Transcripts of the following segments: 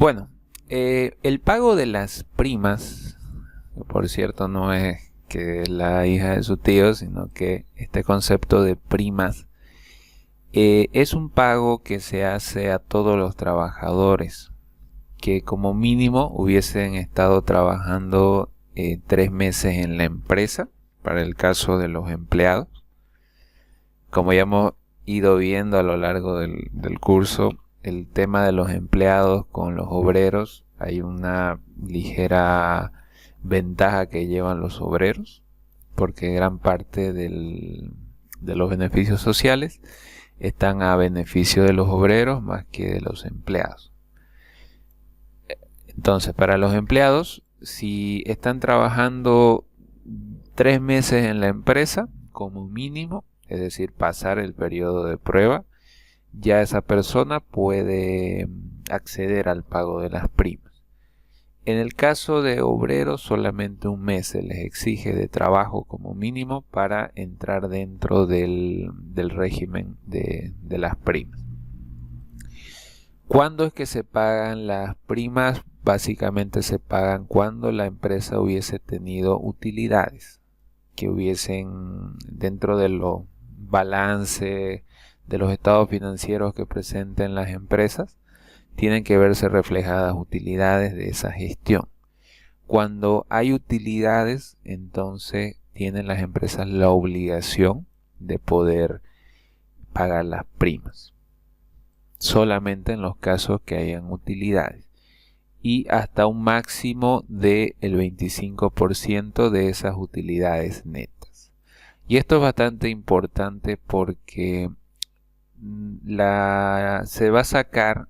Bueno, el pago de las primas, que por cierto no es que la hija de su tío, sino que este concepto de primas es un pago que se hace a todos los trabajadores que como mínimo hubiesen estado trabajando 3 meses en la empresa, para el caso de los empleados. Como ya hemos ido viendo a lo largo del curso, el tema de los empleados con los obreros, hay una ligera ventaja que llevan los obreros, porque gran parte de los beneficios sociales están a beneficio de los obreros más que de los empleados. Entonces, para los empleados, si están trabajando 3 meses en la empresa, como mínimo, es decir, pasar el periodo de prueba, ya esa persona puede acceder al pago de las primas. En el caso de obreros, solamente un mes se les exige de trabajo como mínimo para entrar dentro del régimen de las primas. ¿Cuándo es que se pagan las primas? Básicamente se pagan cuando la empresa hubiese tenido utilidades que hubiesen dentro de los balances de los estados financieros que presenten las empresas, tienen que verse reflejadas utilidades de esa gestión. Cuando hay utilidades, entonces tienen las empresas la obligación de poder pagar las primas. Solamente en los casos que hayan utilidades. Y hasta un máximo del 25% de esas utilidades netas. Y esto es bastante importante porque se va a sacar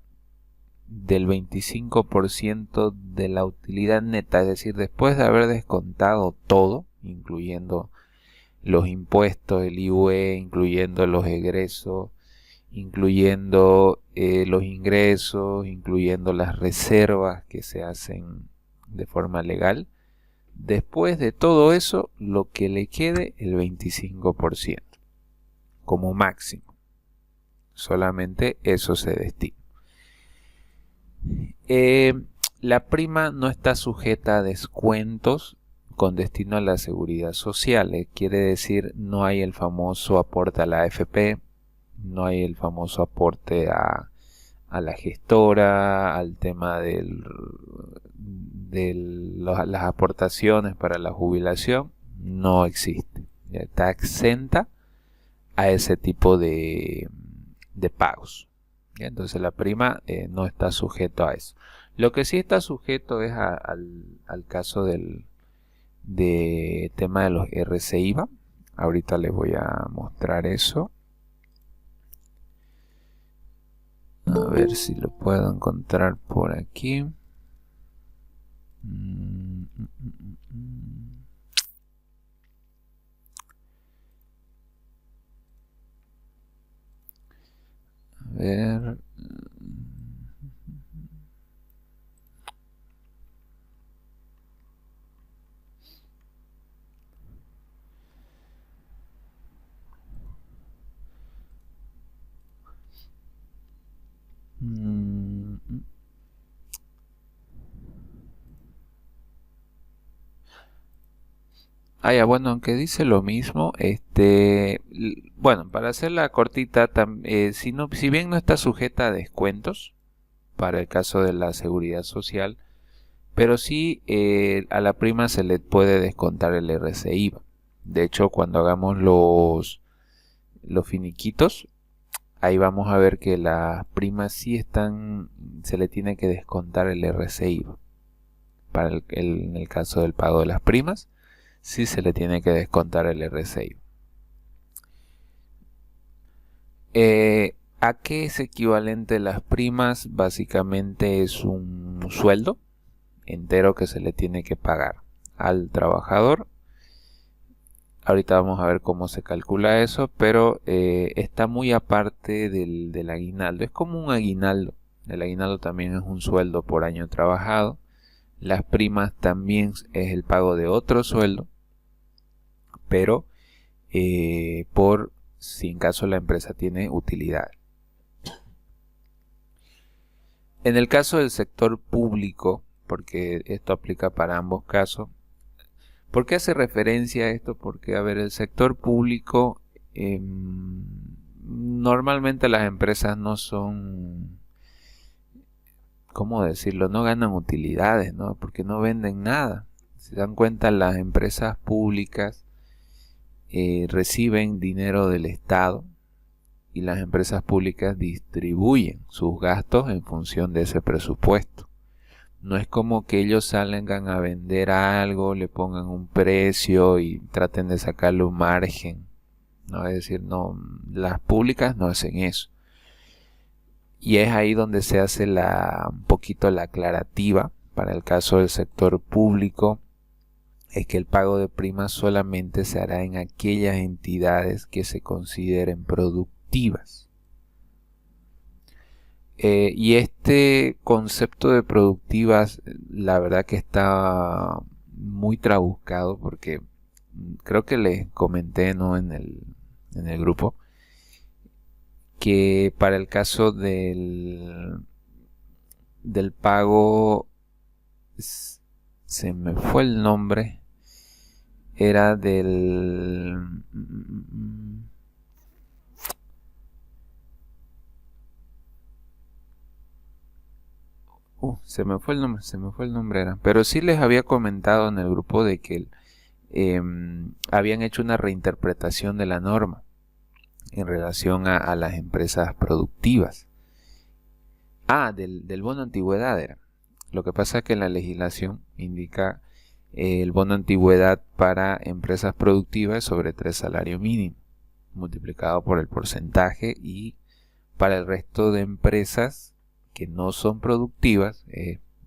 del 25% de la utilidad neta, es decir, después de haber descontado todo, incluyendo los impuestos, el IVA, incluyendo los egresos, incluyendo los ingresos, incluyendo las reservas que se hacen de forma legal. Después de todo eso, lo que le quede, el 25%, como máximo. Solamente eso se destina. La prima no está sujeta a descuentos con destino a la seguridad social. Quiere decir, no hay el famoso aporte a la AFP, no hay el famoso aporte a la gestora, al tema de las aportaciones para la jubilación, no existe. Está exenta a ese tipo de pagos. Entonces la prima no está sujeto a eso. Lo que sí está sujeto es al caso de tema de los RCIVA. Ahorita les voy a mostrar eso. A ver si lo puedo encontrar por aquí. A ver. Ya, bueno, aunque dice lo mismo, bueno, para hacerla cortita, si bien no está sujeta a descuentos, para el caso de la seguridad social, pero sí a la prima se le puede descontar el RCIVA. De hecho, cuando hagamos los finiquitos, ahí vamos a ver que las primas sí se le tiene que descontar el RCIVA. En el caso del pago de las primas, sí se le tiene que descontar el RCIVA. ¿A qué es equivalente las primas? Básicamente es un sueldo entero que se le tiene que pagar al trabajador. Ahorita vamos a ver cómo se calcula eso, pero está muy aparte del aguinaldo. Es como un aguinaldo. El aguinaldo también es un sueldo por año trabajado. Las primas también es el pago de otro sueldo, pero si en caso la empresa tiene utilidad. En el caso del sector público, porque esto aplica para ambos casos, ¿por qué hace referencia a esto? Porque, a ver, el sector público, normalmente las empresas no son, ¿cómo decirlo? No ganan utilidades, ¿no? Porque no venden nada. Si se dan cuenta, las empresas públicas reciben dinero del Estado y las empresas públicas distribuyen sus gastos en función de ese presupuesto. No es como que ellos salgan a vender algo, le pongan un precio y traten de sacarle un margen, ¿no? Es decir, no, las públicas no hacen eso. Y es ahí donde se hace un poquito la aclarativa. Para el caso del sector público, es que el pago de primas solamente se hará en aquellas entidades que se consideren productivas. Y este concepto de productivas, la verdad que está muy trabuscado, porque creo que les comenté, ¿no?, en el grupo, que para el caso del pago, se me fue el nombre, era del... se me fue el nombre, pero sí les había comentado en el grupo de que habían hecho una reinterpretación de la norma en relación a las empresas productivas. Del bono antigüedad era. Lo que pasa es que la legislación indica el bono antigüedad para empresas productivas sobre 3 salarios mínimos, multiplicado por el porcentaje, y para el resto de empresas que no son productivas,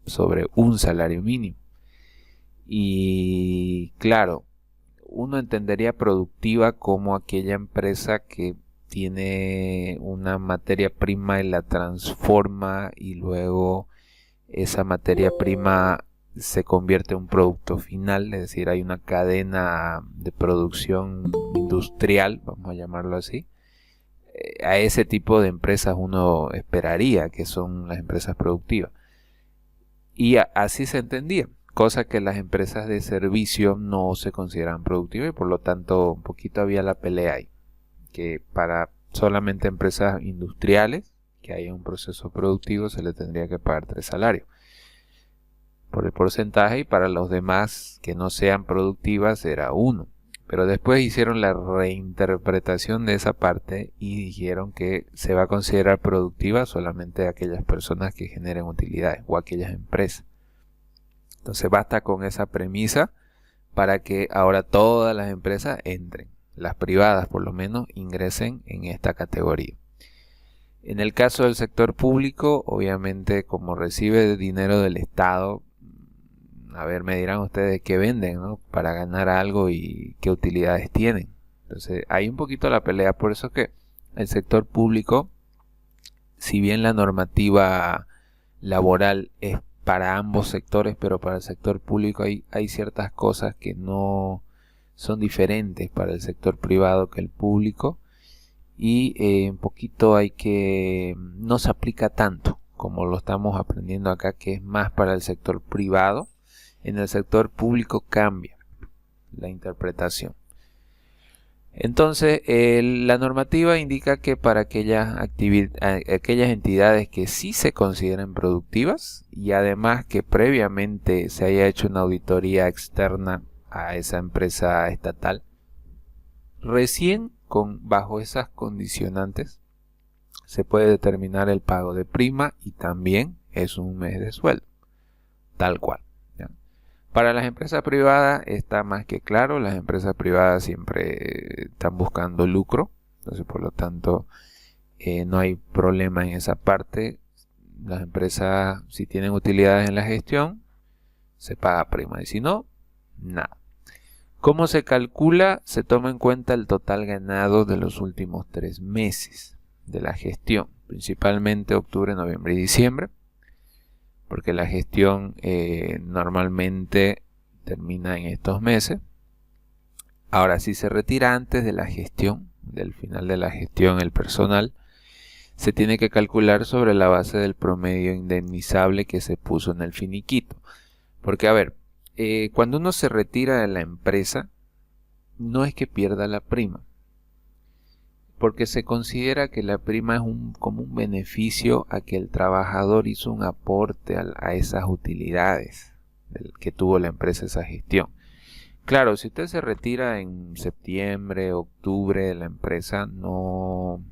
sobre 1 salario mínimo. Y claro, uno entendería productiva como aquella empresa que tiene una materia prima y la transforma, y luego esa materia prima se convierte en un producto final, es decir, hay una cadena de producción industrial, vamos a llamarlo así. A ese tipo de empresas uno esperaría que son las empresas productivas. Y así se entendía, cosa que las empresas de servicio no se consideran productivas, y por lo tanto un poquito había la pelea ahí, que para solamente empresas industriales que haya un proceso productivo se le tendría que pagar 3 salarios por el porcentaje, y para los demás que no sean productivas era 1. Pero después hicieron la reinterpretación de esa parte y dijeron que se va a considerar productiva solamente aquellas personas que generen utilidades, o aquellas empresas. Entonces basta con esa premisa para que ahora todas las empresas entren, las privadas por lo menos ingresen en esta categoría. En el caso del sector público, obviamente, como recibe dinero del Estado, a ver, me dirán ustedes qué venden, ¿no?, para ganar algo y qué utilidades tienen. Entonces hay un poquito la pelea. Por eso que el sector público, si bien la normativa laboral es para ambos sectores, pero para el sector público hay ciertas cosas que no son diferentes para el sector privado que el público, y un poquito no se aplica tanto como lo estamos aprendiendo acá, que es más para el sector privado. En el sector público cambia la interpretación. Entonces, la normativa indica que para aquellas entidades que sí se consideren productivas, y además que previamente se haya hecho una auditoría externa a esa empresa estatal, recién bajo esas condicionantes se puede determinar el pago de prima, y también es un mes de sueldo, tal cual. Para las empresas privadas está más que claro. Las empresas privadas siempre están buscando lucro, entonces por lo tanto no hay problema en esa parte. Las empresas, si tienen utilidades en la gestión, se paga prima, y si no, nada. ¿Cómo se calcula? Se toma en cuenta el total ganado de los últimos 3 meses de la gestión, principalmente octubre, noviembre y diciembre, porque la gestión normalmente termina en estos meses. Ahora, si se retira antes de la gestión, del final de la gestión, el personal, se tiene que calcular sobre la base del promedio indemnizable que se puso en el finiquito. Porque, a ver, cuando uno se retira de la empresa, no es que pierda la prima, porque se considera que la prima es como un beneficio a que el trabajador hizo un aporte a esas utilidades que tuvo la empresa, esa gestión. Claro, si usted se retira en septiembre, octubre de la empresa, no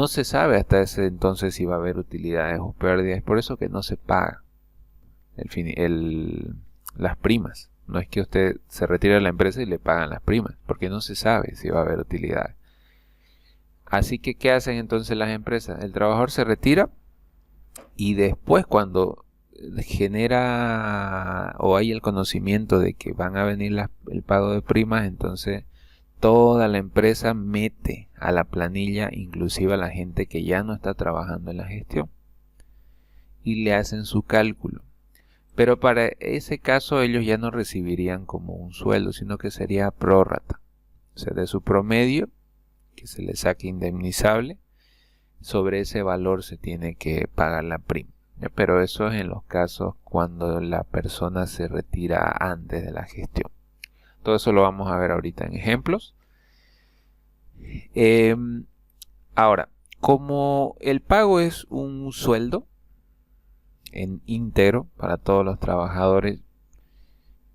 se sabe hasta ese entonces si va a haber utilidades o pérdidas. Es por eso que no se paga las primas. No es que usted se retire de la empresa y le pagan las primas, porque no se sabe si va a haber utilidades. Así que, ¿qué hacen entonces las empresas? El trabajador se retira y después, cuando genera o hay el conocimiento de que van a venir el pago de primas, entonces toda la empresa mete a la planilla, inclusive a la gente que ya no está trabajando en la gestión, y le hacen su cálculo. Pero para ese caso ellos ya no recibirían como un sueldo, sino que sería prórrata. O sea, de su promedio, que se le saque indemnizable, sobre ese valor se tiene que pagar la prima. Pero eso es en los casos cuando la persona se retira antes de la gestión. Todo eso lo vamos a ver ahorita en ejemplos. Ahora, como el pago es un sueldo en íntegro para todos los trabajadores,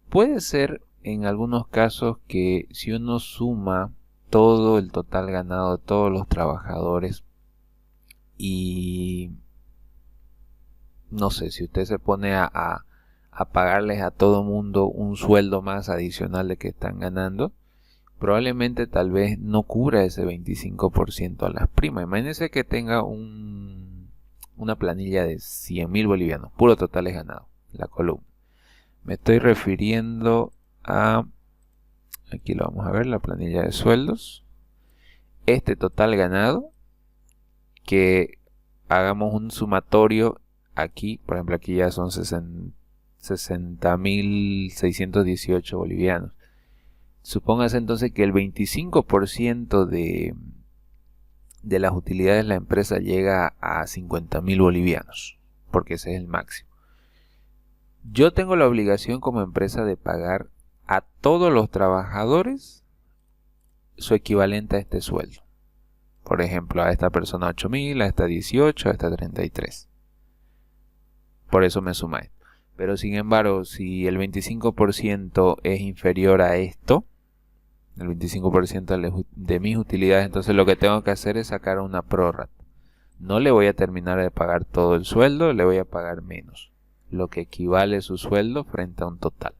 puede ser en algunos casos que si uno suma todo el total ganado de todos los trabajadores y no sé, si usted se pone a pagarles a todo mundo un sueldo más adicional de que están ganando, probablemente tal vez no cubra ese 25% a las primas. Imagínense que tenga una planilla de 100.000 bolivianos, puro totales ganados, la columna. Me estoy refiriendo a, aquí lo vamos a ver, la planilla de sueldos. Este total ganado, que hagamos un sumatorio aquí, por ejemplo aquí ya son 60.618 bolivianos. Supóngase entonces que el 25% de las utilidades de la empresa llega a 50.000 bolivianos, porque ese es el máximo. Yo tengo la obligación como empresa de pagar a todos los trabajadores su equivalente a este sueldo. Por ejemplo, a esta persona 8.000, a esta 18, a esta 33. Por eso me suma esto. Pero sin embargo, si el 25% es inferior a esto, el 25% de mis utilidades, entonces lo que tengo que hacer es sacar una prórrata. No le voy a terminar de pagar todo el sueldo, le voy a pagar menos, lo que equivale a su sueldo frente a un total.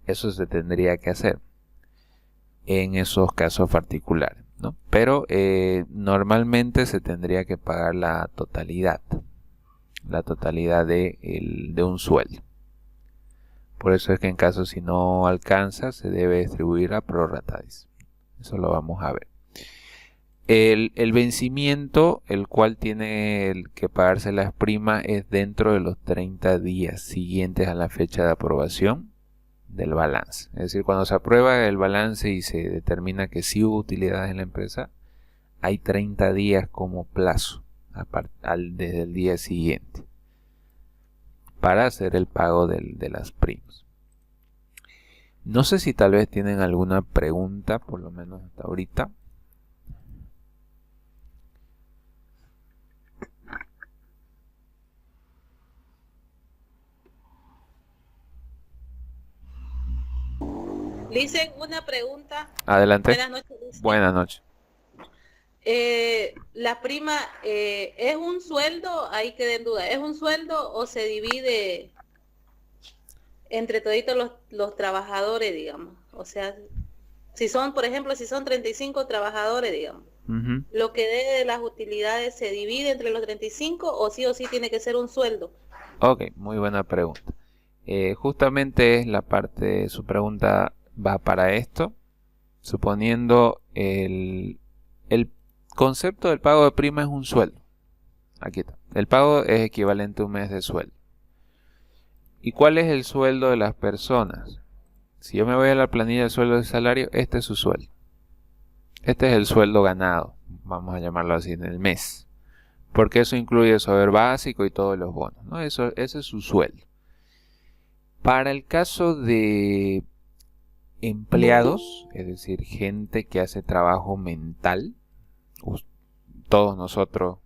Eso se tendría que hacer en esos casos particulares, ¿no? Pero normalmente se tendría que pagar la totalidad de un sueldo. Por eso es que en caso si no alcanza, se debe distribuir a prorratadis. Eso lo vamos a ver. El vencimiento, el cual tiene que pagarse las primas, es dentro de los 30 días siguientes a la fecha de aprobación del balance. Es decir, cuando se aprueba el balance y se determina que sí hubo utilidades en la empresa, hay 30 días como plazo desde el día siguiente para hacer el pago de las primas. No sé si tal vez tienen alguna pregunta, por lo menos hasta ahorita. Licen, una pregunta. Adelante. Buenas noches, Licen. Buenas noches. La prima, ¿es un sueldo? Ahí quedé en duda. ¿Es un sueldo o se divide entre toditos los trabajadores, digamos? O sea, si son, por ejemplo, si son 35 trabajadores, digamos, lo que dé de las utilidades se divide entre los 35 o sí tiene que ser un sueldo. Ok, muy buena pregunta. Justamente es la parte de su pregunta va para esto, suponiendo el concepto del pago de prima es un sueldo. Aquí está. El pago es equivalente a un mes de sueldo. ¿Y cuál es el sueldo de las personas? Si yo me voy a la planilla de sueldo de salario, este es su sueldo. Este es el sueldo ganado vamos a llamarlo así, en el mes. Porque eso incluye su haber básico y todos los bonos, ¿no? Ese es su sueldo. Para el caso de empleados, es decir, gente que hace trabajo mental, todos nosotros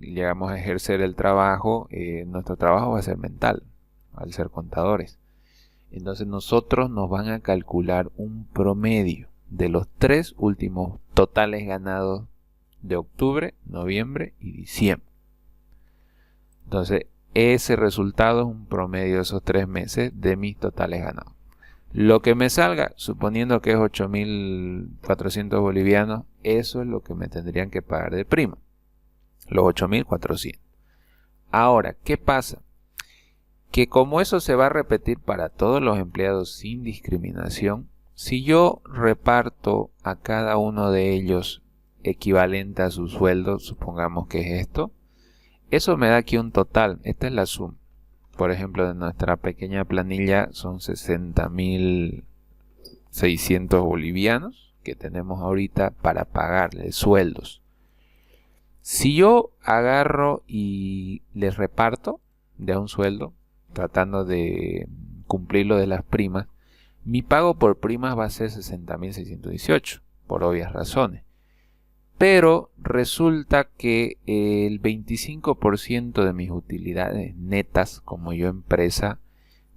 llegamos a ejercer el trabajo, nuestro trabajo va a ser mental, al ser contadores. Entonces nosotros nos van a calcular un promedio de los 3 últimos totales ganados de octubre, noviembre y diciembre. Entonces ese resultado es un promedio de esos 3 meses de mis totales ganados. Lo que me salga, suponiendo que es 8.400 bolivianos, eso es lo que me tendrían que pagar de prima. Los 8.400. Ahora, ¿qué pasa? Que como eso se va a repetir para todos los empleados sin discriminación, si yo reparto a cada uno de ellos equivalente a su sueldo, supongamos que es esto, eso me da aquí un total. Esta es la suma. Por ejemplo, de nuestra pequeña planilla son 60.600 bolivianos que tenemos ahorita para pagarles sueldos. Si yo agarro y les reparto de un sueldo, tratando de cumplir lo de las primas, mi pago por primas va a ser 60.618, por obvias razones. Pero resulta que el 25% de mis utilidades netas, como yo empresa,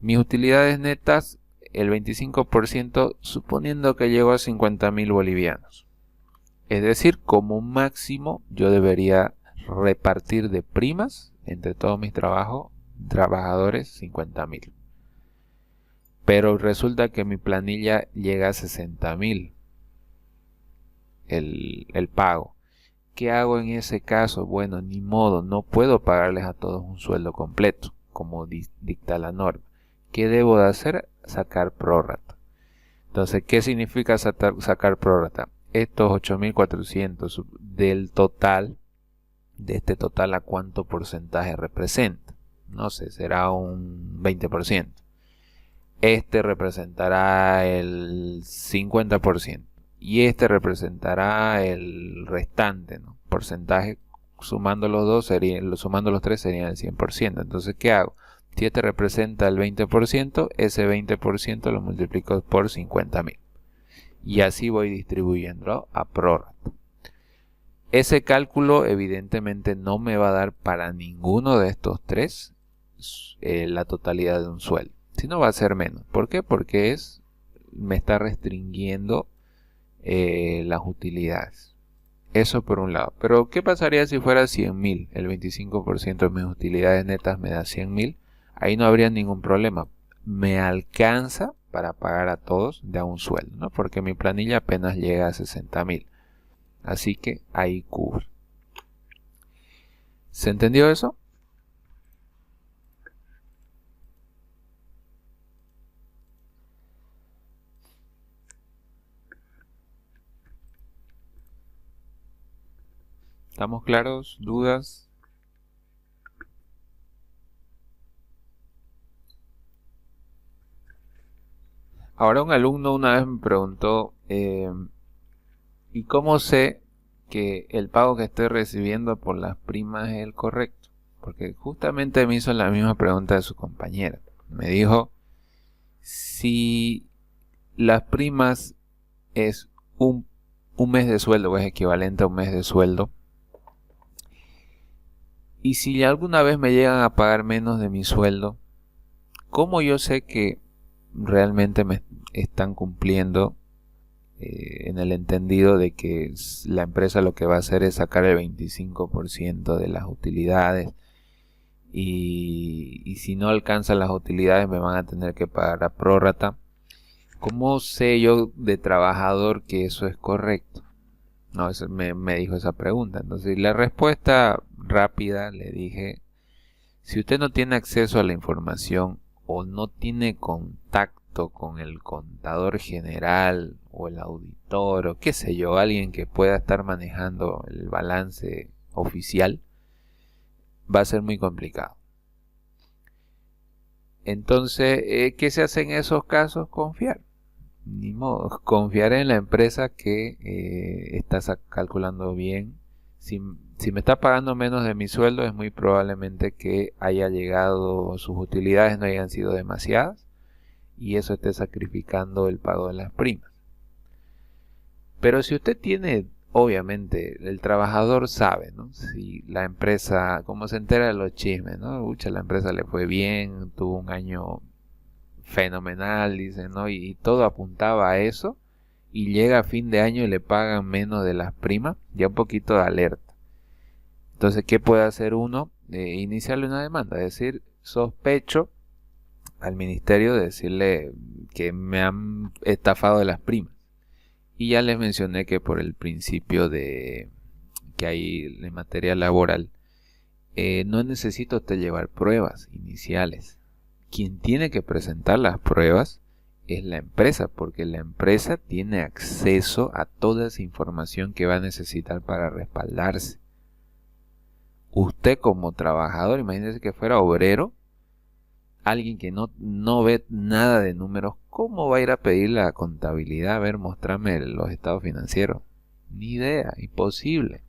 mis utilidades netas, el 25%, suponiendo que llego a 50.000 bolivianos. Es decir, como máximo yo debería repartir de primas entre todos mis trabajadores 50.000. Pero resulta que mi planilla llega a 60.000 el pago. ¿Qué hago en ese caso? Bueno, ni modo, no puedo pagarles a todos un sueldo completo, como dicta la norma. ¿Qué debo de hacer? Sacar prórrata. Entonces, ¿qué significa sacar prórrata? Estos 8.400 del total, de este total, ¿a cuánto porcentaje representa? No sé, será un 20%. Este representará el 50%. Y este representará el restante, ¿no? Porcentaje, sumando los dos, sumando los tres serían el 100%. Entonces, ¿qué hago? Si este representa el 20%, ese 20% lo multiplico por 50.000. Y así voy distribuyendo a prórrata. Ese cálculo evidentemente no me va a dar para ninguno de estos tres la totalidad de un sueldo, sino va a ser menos. ¿Por qué? Porque me está restringiendo las utilidades. Eso por un lado. Pero ¿qué pasaría si fuera 100.000? El 25% de mis utilidades netas me da 100.000. Ahí no habría ningún problema. Me alcanza para pagar a todos de a un sueldo, ¿no? Porque mi planilla apenas llega a 60.000. Así que ahí cubre. ¿Se entendió eso? ¿Estamos claros? ¿Dudas? Ahora un alumno una vez me preguntó, ¿y cómo sé que el pago que estoy recibiendo por las primas es el correcto? Porque justamente me hizo la misma pregunta de su compañera. Me dijo, si las primas es un mes de sueldo, o es equivalente a un mes de sueldo, y si alguna vez me llegan a pagar menos de mi sueldo, ¿cómo yo sé que realmente me están cumpliendo en el entendido de que la empresa lo que va a hacer es sacar el 25% de las utilidades y si no alcanzan las utilidades me van a tener que pagar a prórrata? ¿Cómo sé yo de trabajador que eso es correcto? No, eso me dijo esa pregunta. Entonces la respuesta rápida le dije, si usted no tiene acceso a la información o no tiene contacto con el contador general o el auditor o qué sé yo, alguien que pueda estar manejando el balance oficial, va a ser muy complicado. Entonces, ¿qué se hace en esos casos? Confiar. ni modo, confiaré en la empresa que está calculando bien. Si me está pagando menos de mi sueldo, es muy probablemente que haya llegado, sus utilidades no hayan sido demasiadas y eso esté sacrificando el pago de las primas. Pero si usted tiene, obviamente, el trabajador sabe, ¿no? Si la empresa, como se entera de los chismes, ¿no? Ucha, la empresa le fue bien, tuvo un año fenomenal, dicen, ¿no? Y todo apuntaba a eso, y llega a fin de año y le pagan menos de las primas, ya un poquito de alerta. Entonces, ¿qué puede hacer uno? Iniciarle una demanda, es decir, sospecho al ministerio de decirle que me han estafado de las primas. Y ya les mencioné que por el principio de que hay en materia laboral, no necesita usted llevar pruebas iniciales. Quien tiene que presentar las pruebas es la empresa, porque la empresa tiene acceso a toda esa información que va a necesitar para respaldarse. Usted como trabajador, imagínese que fuera obrero, alguien que no ve nada de números, ¿cómo va a ir a pedir la contabilidad? A ver, mostrarme los estados financieros. Ni idea, imposible.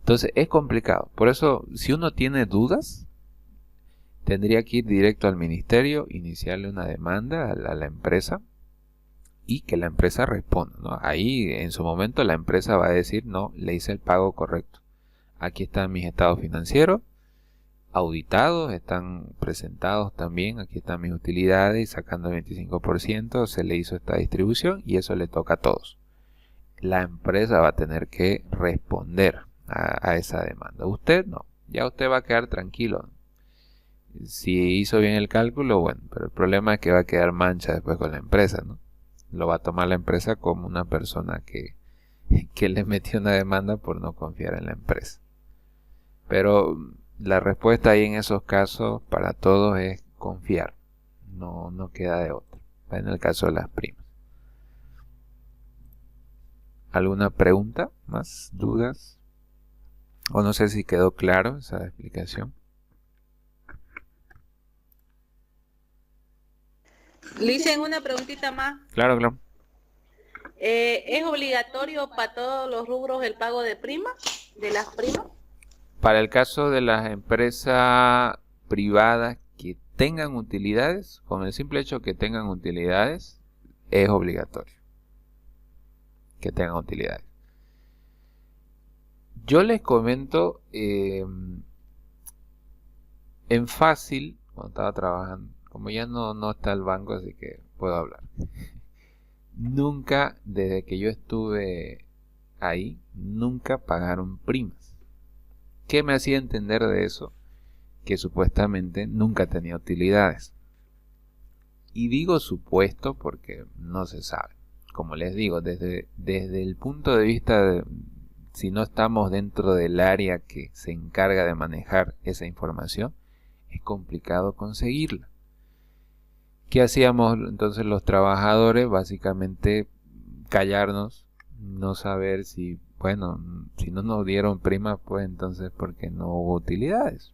Entonces es complicado. Por eso, si uno tiene dudas, tendría que ir directo al ministerio, iniciarle una demanda a la empresa y que la empresa responda, ¿no? Ahí en su momento la empresa va a decir, no, le hice el pago correcto. Aquí están mis estados financieros, auditados, están presentados también, aquí están mis utilidades y sacando el 25% se le hizo esta distribución y eso le toca a todos. La empresa va a tener que responder a esa demanda. Usted no, ya usted va a quedar tranquilo. Si hizo bien el cálculo, bueno, pero el problema es que va a quedar mancha después con la empresa, ¿no? Lo va a tomar la empresa como una persona que le metió una demanda por no confiar en la empresa. Pero la respuesta ahí en esos casos para todos es confiar. No queda de otra. En el caso de las primas. ¿Alguna pregunta más? ¿Dudas? O no sé si quedó claro esa explicación. Le hice una preguntita más. Claro, claro. ¿Es obligatorio para todos los rubros el pago de primas, de las primas? Para el caso de las empresas privadas que tengan utilidades, con el simple hecho que tengan utilidades, es obligatorio que tengan utilidades. Yo les comento, en Fácil, cuando estaba trabajando, como ya no está el banco, así que puedo hablar. Nunca, desde que yo estuve ahí, nunca pagaron primas. ¿Qué me hacía entender de eso? Que supuestamente nunca tenía utilidades. Y digo supuesto porque no se sabe. Como les digo, desde el punto de vista de, si no estamos dentro del área que se encarga de manejar esa información, es complicado conseguirla. ¿Qué hacíamos entonces los trabajadores? Básicamente callarnos, no saber si, bueno, si no nos dieron prima, pues entonces porque no hubo utilidades.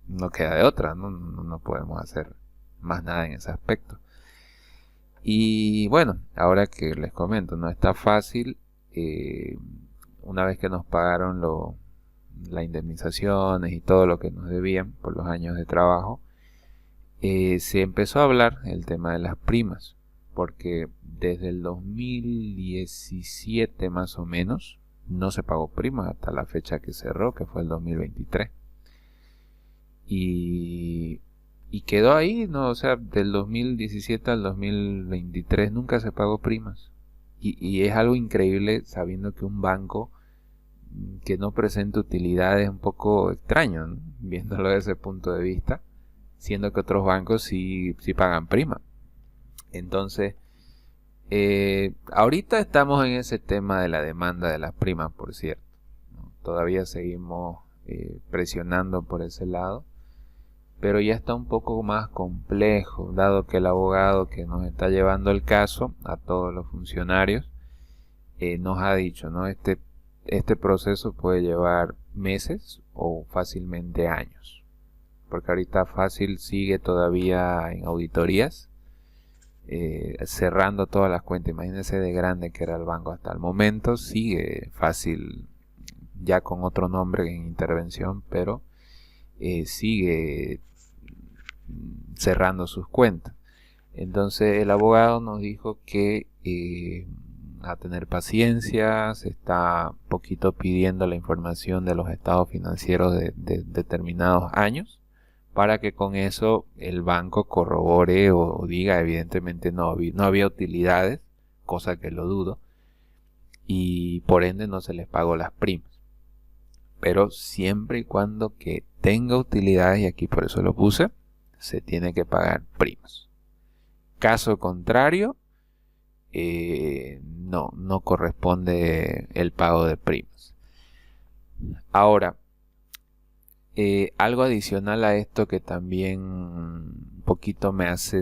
No queda de otra, no podemos hacer más nada en ese aspecto. Y bueno, ahora que les comento, no está fácil. Una vez que nos pagaron las indemnizaciones y todo lo que nos debían por los años de trabajo, se empezó a hablar el tema de las primas, porque desde el 2017 más o menos no se pagó primas hasta la fecha que cerró, que fue el 2023. Y quedó ahí, ¿no? O sea, del 2017 al 2023 nunca se pagó primas. Y es algo increíble sabiendo que un banco que no presenta utilidades es un poco extraño, ¿no? Viéndolo desde ese punto de vista, siendo que otros bancos sí pagan prima. Entonces, ahorita estamos en ese tema de la demanda de las primas, por cierto, ¿no? Todavía seguimos presionando por ese lado, pero ya está un poco más complejo, dado que el abogado que nos está llevando el caso a todos los funcionarios nos ha dicho, ¿no? Este proceso puede llevar meses o fácilmente años, porque ahorita Fácil sigue todavía en auditorías, cerrando todas las cuentas. Imagínense de grande que era el banco hasta el momento. Sigue fácil, ya con otro nombre en intervención, pero sigue cerrando sus cuentas. Entonces el abogado nos dijo que a tener paciencia, se está poquito pidiendo la información de los estados financieros de determinados años, para que con eso el banco corrobore o diga evidentemente no había utilidades, cosa que lo dudo, y por ende no se les pagó las primas. Pero siempre y cuando que tenga utilidades, y aquí por eso lo puse, se tiene que pagar primas. Caso contrario, no corresponde el pago de primas. Ahora, algo adicional a esto que también un poquito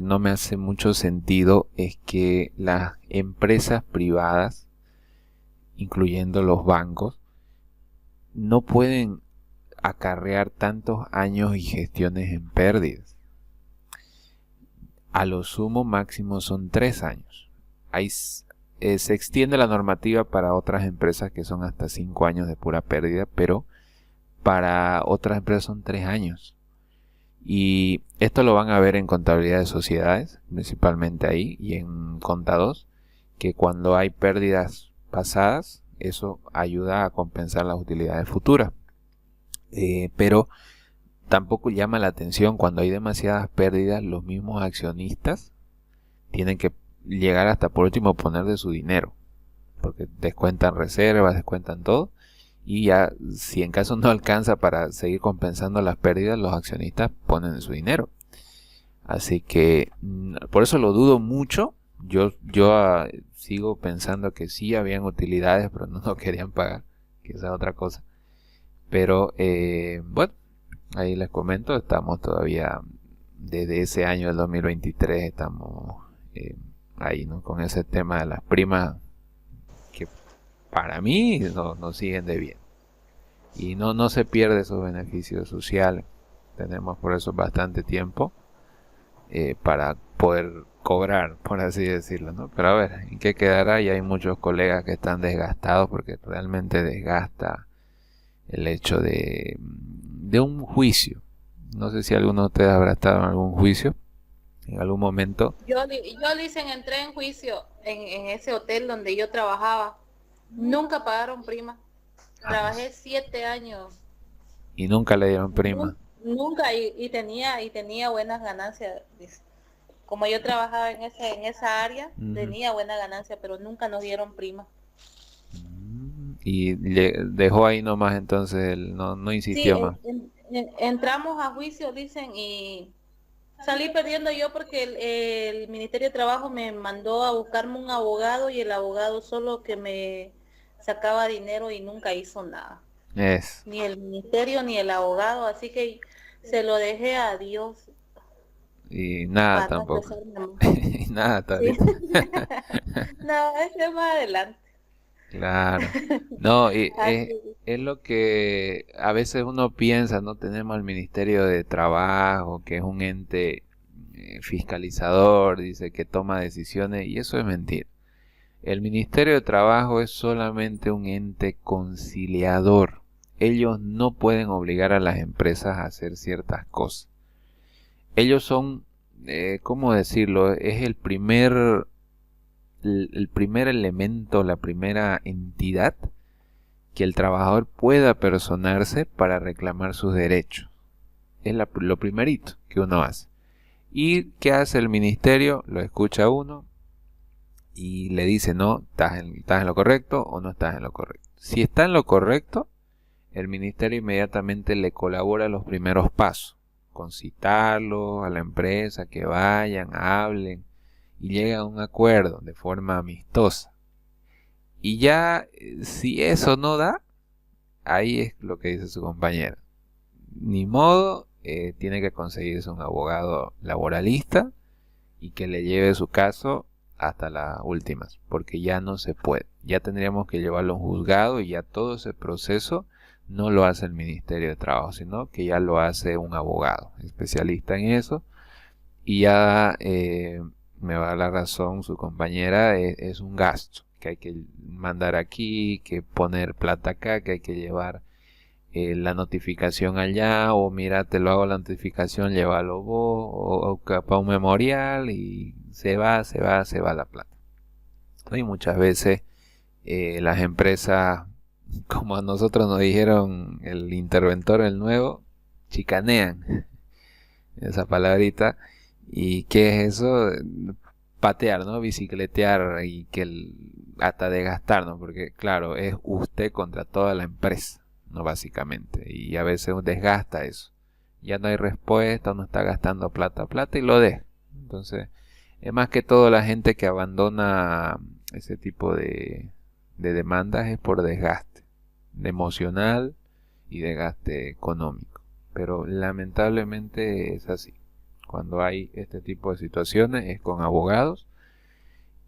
no me hace mucho sentido, es que las empresas privadas, incluyendo los bancos, no pueden acarrear tantos años y gestiones en pérdidas. A lo sumo máximo son 3 años. Se extiende la normativa para otras empresas que son hasta 5 años de pura pérdida, pero para otras empresas son 3 años. Y esto lo van a ver en contabilidad de sociedades, principalmente ahí, y en Conta2, que cuando hay pérdidas pasadas, eso ayuda a compensar las utilidades futuras. Pero tampoco llama la atención cuando hay demasiadas pérdidas, los mismos accionistas tienen que llegar hasta por último poner de su dinero, porque descuentan reservas, descuentan todo, y ya si en caso no alcanza para seguir compensando las pérdidas, los accionistas ponen de su dinero. Así que por eso lo dudo mucho. Yo sigo pensando que sí habían utilidades, pero no querían pagar, que esa es otra cosa. Pero bueno, ahí les comento, estamos todavía desde ese año del 2023, estamos ahí, ¿no? Con ese tema de las primas que para mí no siguen debiendo. Y no se pierde esos beneficios sociales. Tenemos por eso bastante tiempo para poder cobrar, por así decirlo, ¿no? Pero a ver, ¿en qué quedará? Y hay muchos colegas que están desgastados, porque realmente desgasta el hecho de un juicio. No sé si alguno de ustedes habrá estado en algún juicio en algún momento. Yo dicen, entré en juicio en ese hotel donde yo trabajaba. Nunca pagaron prima. Trabajé 7 años. Y nunca le dieron prima. Nunca, y tenía buenas ganancias. Como yo trabajaba en esa área, tenía buena ganancia, pero nunca nos dieron prima. Y dejó ahí nomás, entonces él no insistió más. Entramos a juicio, dicen, y salí perdiendo yo porque el Ministerio de Trabajo me mandó a buscarme un abogado, y el abogado solo que me sacaba dinero y nunca hizo nada. Ni el ministerio ni el abogado, así que se lo dejé a Dios. Y nada tampoco. Y nada también. Sí. No, eso es más adelante. Claro. No, y es lo que a veces uno piensa, ¿no? Tenemos el Ministerio de Trabajo, que es un ente fiscalizador, dice que toma decisiones, y eso es mentira. El Ministerio de Trabajo es solamente un ente conciliador. Ellos no pueden obligar a las empresas a hacer ciertas cosas. Ellos son, ¿cómo decirlo? Es el primer elemento, la primera entidad que el trabajador pueda personarse para reclamar sus derechos. Es lo primerito que uno hace. ¿Y qué hace el ministerio? Lo escucha uno y le dice, no, estás en lo correcto o no estás en lo correcto. Si está en lo correcto, el ministerio inmediatamente le colabora los primeros pasos, con citarlo a la empresa, que vayan, hablen y lleguen a un acuerdo de forma amistosa. Y ya, si eso no da, ahí es lo que dice su compañera. Ni modo, tiene que conseguirse un abogado laboralista y que le lleve su caso hasta las últimas, porque ya no se puede. Ya tendríamos que llevarlo a un juzgado, y ya todo ese proceso no lo hace el Ministerio de Trabajo, sino que ya lo hace un abogado especialista en eso, y ya me va a dar la razón su compañera, es un gasto que hay que mandar aquí, que poner plata acá, que hay que llevar la notificación allá, o mira, te lo hago la notificación, llévalo vos, o para un memorial, y se va la plata. Y muchas veces las empresas, como a nosotros nos dijeron el interventor, el nuevo, chicanean esa palabrita. ¿Y qué es eso? Patear, ¿no? Bicicletear y hasta desgastar, ¿no? Porque claro, es usted contra toda la empresa, ¿no? Básicamente. Y a veces desgasta eso. Ya no hay respuesta, uno está gastando plata y lo deja. Entonces, es más que todo la gente que abandona ese tipo de demandas es por desgaste emocional y desgaste económico. Pero lamentablemente es así. Cuando hay este tipo de situaciones es con abogados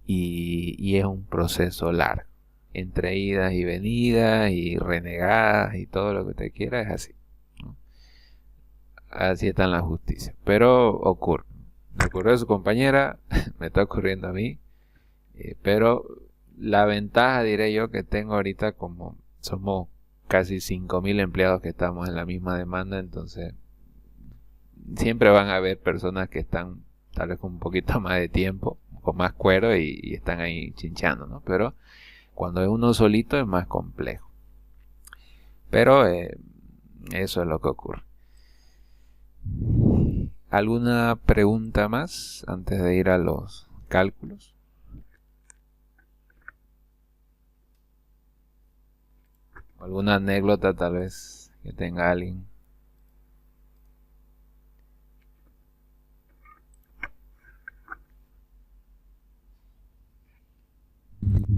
y es un proceso largo. Entre idas y venidas y renegadas y todo lo que usted quiera, es así, ¿no? Así está en la justicia. Pero ocurre. Le ocurrió a su compañera, me está ocurriendo a mí. Pero la ventaja, diré yo, que tengo ahorita, como somos casi 5.000 empleados que estamos en la misma demanda, entonces siempre van a haber personas que están tal vez con un poquito más de tiempo, con más cuero y están ahí chinchando, ¿no? Pero cuando es uno solito es más complejo. Pero eso es lo que ocurre. ¿Alguna pregunta más antes de ir a los cálculos? ¿Alguna anécdota tal vez que tenga alguien?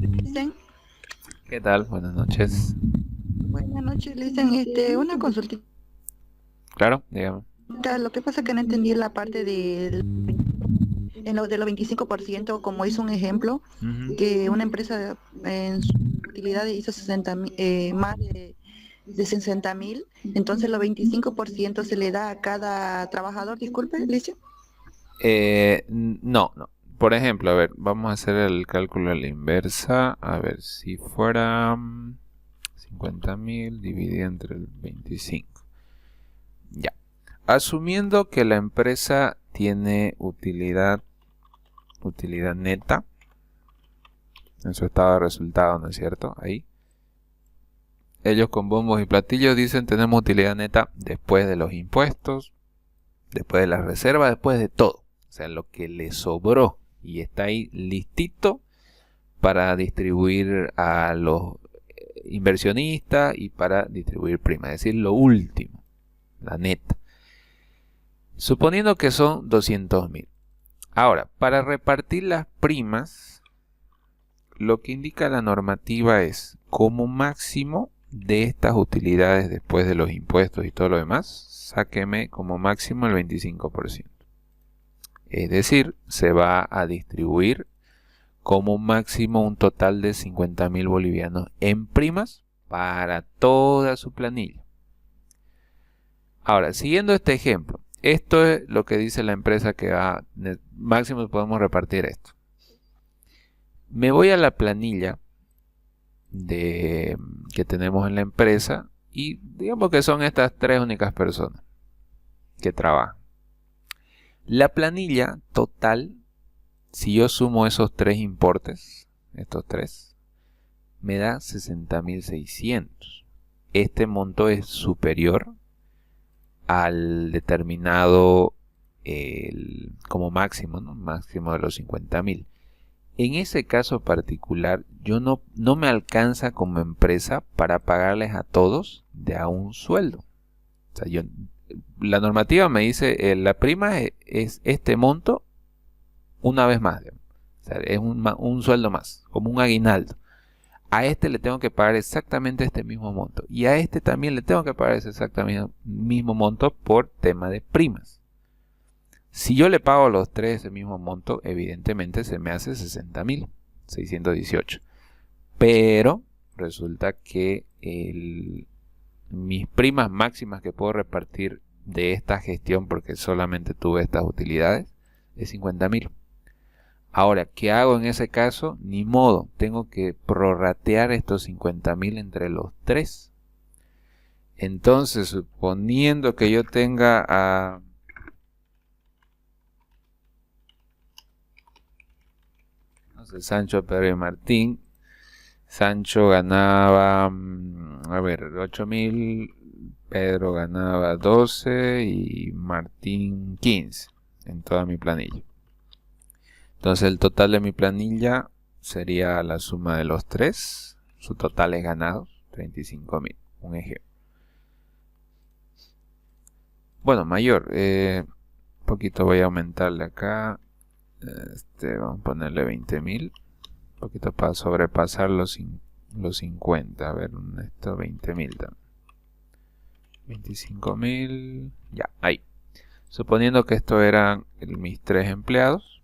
Listen, ¿Qué tal? Buenas noches. buenas noches, Listen. Una consultita. Claro, dígame. Lo que pasa es que no entendí la parte en lo de los 25%, como hizo un ejemplo, Ujú. que una empresa en su utilidad hizo 60.000, más de 60.000, entonces los 25% se le da a cada trabajador. Disculpe, Listen. No. Por ejemplo, a ver, vamos a hacer el cálculo a la inversa. A ver, si fuera 50.000 dividido entre el 25. Ya. Asumiendo que la empresa tiene utilidad neta, en su estado de resultado, ¿no es cierto? Ahí. Ellos con bombos y platillos dicen tenemos utilidad neta después de los impuestos, después de las reservas, después de todo. O sea, lo que le sobró y está ahí listito para distribuir a los inversionistas y para distribuir prima. Es decir, lo último, la neta. Suponiendo que son 200.000. Ahora, para repartir las primas, lo que indica la normativa es como máximo de estas utilidades después de los impuestos y todo lo demás, sáqueme como máximo el 25%. Es decir, se va a distribuir como máximo un total de 50.000 bolivianos en primas para toda su planilla. Ahora, siguiendo este ejemplo, esto es lo que dice la empresa que va, máximo podemos repartir esto. Me voy a la planilla que tenemos en la empresa y digamos que son estas tres únicas personas que trabajan. La planilla total, si yo sumo esos tres importes, estos tres, me da 60.600. Este monto es superior al determinado como máximo, ¿no? Máximo de los 50.000. En ese caso particular, yo no me alcanza como empresa para pagarles a todos de a un sueldo. O sea, la normativa me dice, la prima es este monto una vez más. Digamos. O sea, es un sueldo más, como un aguinaldo. A este le tengo que pagar exactamente este mismo monto. Y a este también le tengo que pagar ese exactamente mismo monto por tema de primas. Si yo le pago a los tres el mismo monto, evidentemente se me hace 60.618. Pero resulta que mis primas máximas que puedo repartir de esta gestión, porque solamente tuve estas utilidades, es 50.000. Ahora, ¿qué hago en ese caso? Ni modo, tengo que prorratear estos 50.000 entre los tres. Entonces, suponiendo que yo tenga a... no sé, Sancho, Pedro y Martín. Sancho ganaba, a ver, 8.000, Pedro ganaba 12 y Martín 15 en toda mi planilla. Entonces el total de mi planilla sería la suma de los tres, su total es ganados, 35.000, un ejemplo. Bueno, mayor, un poquito voy a aumentarle acá, vamos a ponerle 20.000, un poquito para sobrepasar los 50, a ver, esto 20.000 también. 25.000, ya, ahí. Suponiendo que estos eran mis tres empleados.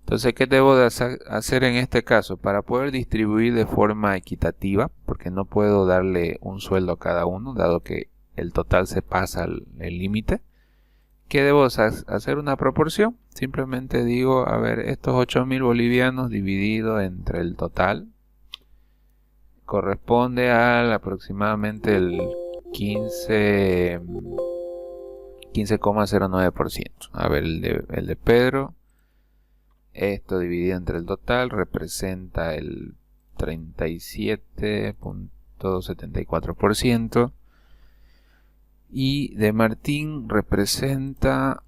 Entonces, ¿qué debo de hacer en este caso? Para poder distribuir de forma equitativa, porque no puedo darle un sueldo a cada uno, dado que el total se pasa el límite. ¿Qué debo hacer? Una proporción. Simplemente digo, a ver, estos 8.000 bolivianos dividido entre el total corresponde al aproximadamente el 15,09%. A ver, el de Pedro, esto dividido entre el total representa el 37,74%. Y de Martín representa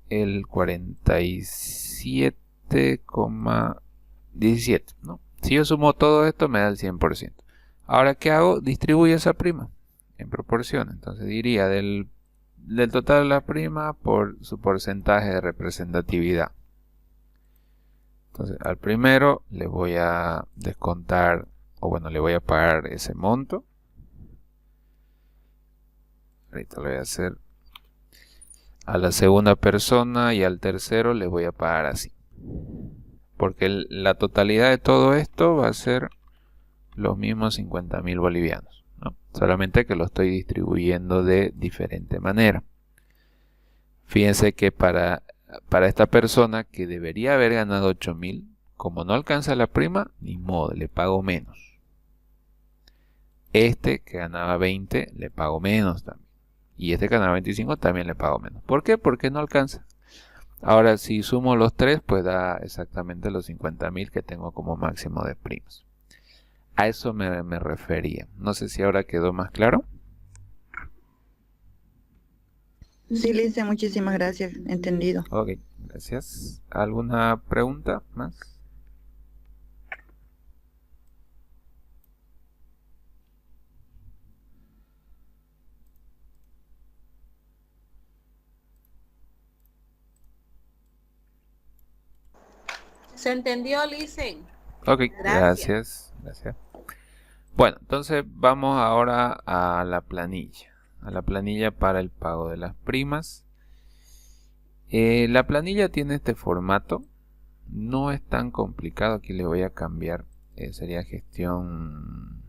el 47,17, ¿no? Si yo sumo todo esto me da el 100%. Ahora, ¿qué hago? Distribuyo esa prima en proporción. Entonces diría del total de la prima por su porcentaje de representatividad. Entonces al primero le voy a descontar, o bueno, le voy a pagar ese monto. Ahorita lo voy a hacer. A la segunda persona y al tercero le voy a pagar así. Porque la totalidad de todo esto va a ser los mismos 50.000 bolivianos, ¿no? Solamente que lo estoy distribuyendo de diferente manera. Fíjense que para esta persona que debería haber ganado 8.000, como no alcanza la prima, ni modo, le pago menos. Este que ganaba 20, le pago menos también. Y este que ganaba 25 también le pago menos. ¿Por qué? Porque no alcanza. Ahora, si sumo los tres, pues da exactamente los 50.000 que tengo como máximo de primas. A eso me refería. No sé si ahora quedó más claro. Sí, Lince, muchísimas gracias, entendido. Ok, gracias. ¿Alguna pregunta más? ¿Se entendió, Licen? Ok, Gracias. gracias. Bueno, entonces vamos ahora a la planilla. A la planilla para el pago de las primas. La planilla tiene este formato. No es tan complicado. Aquí le voy a cambiar. Sería gestión,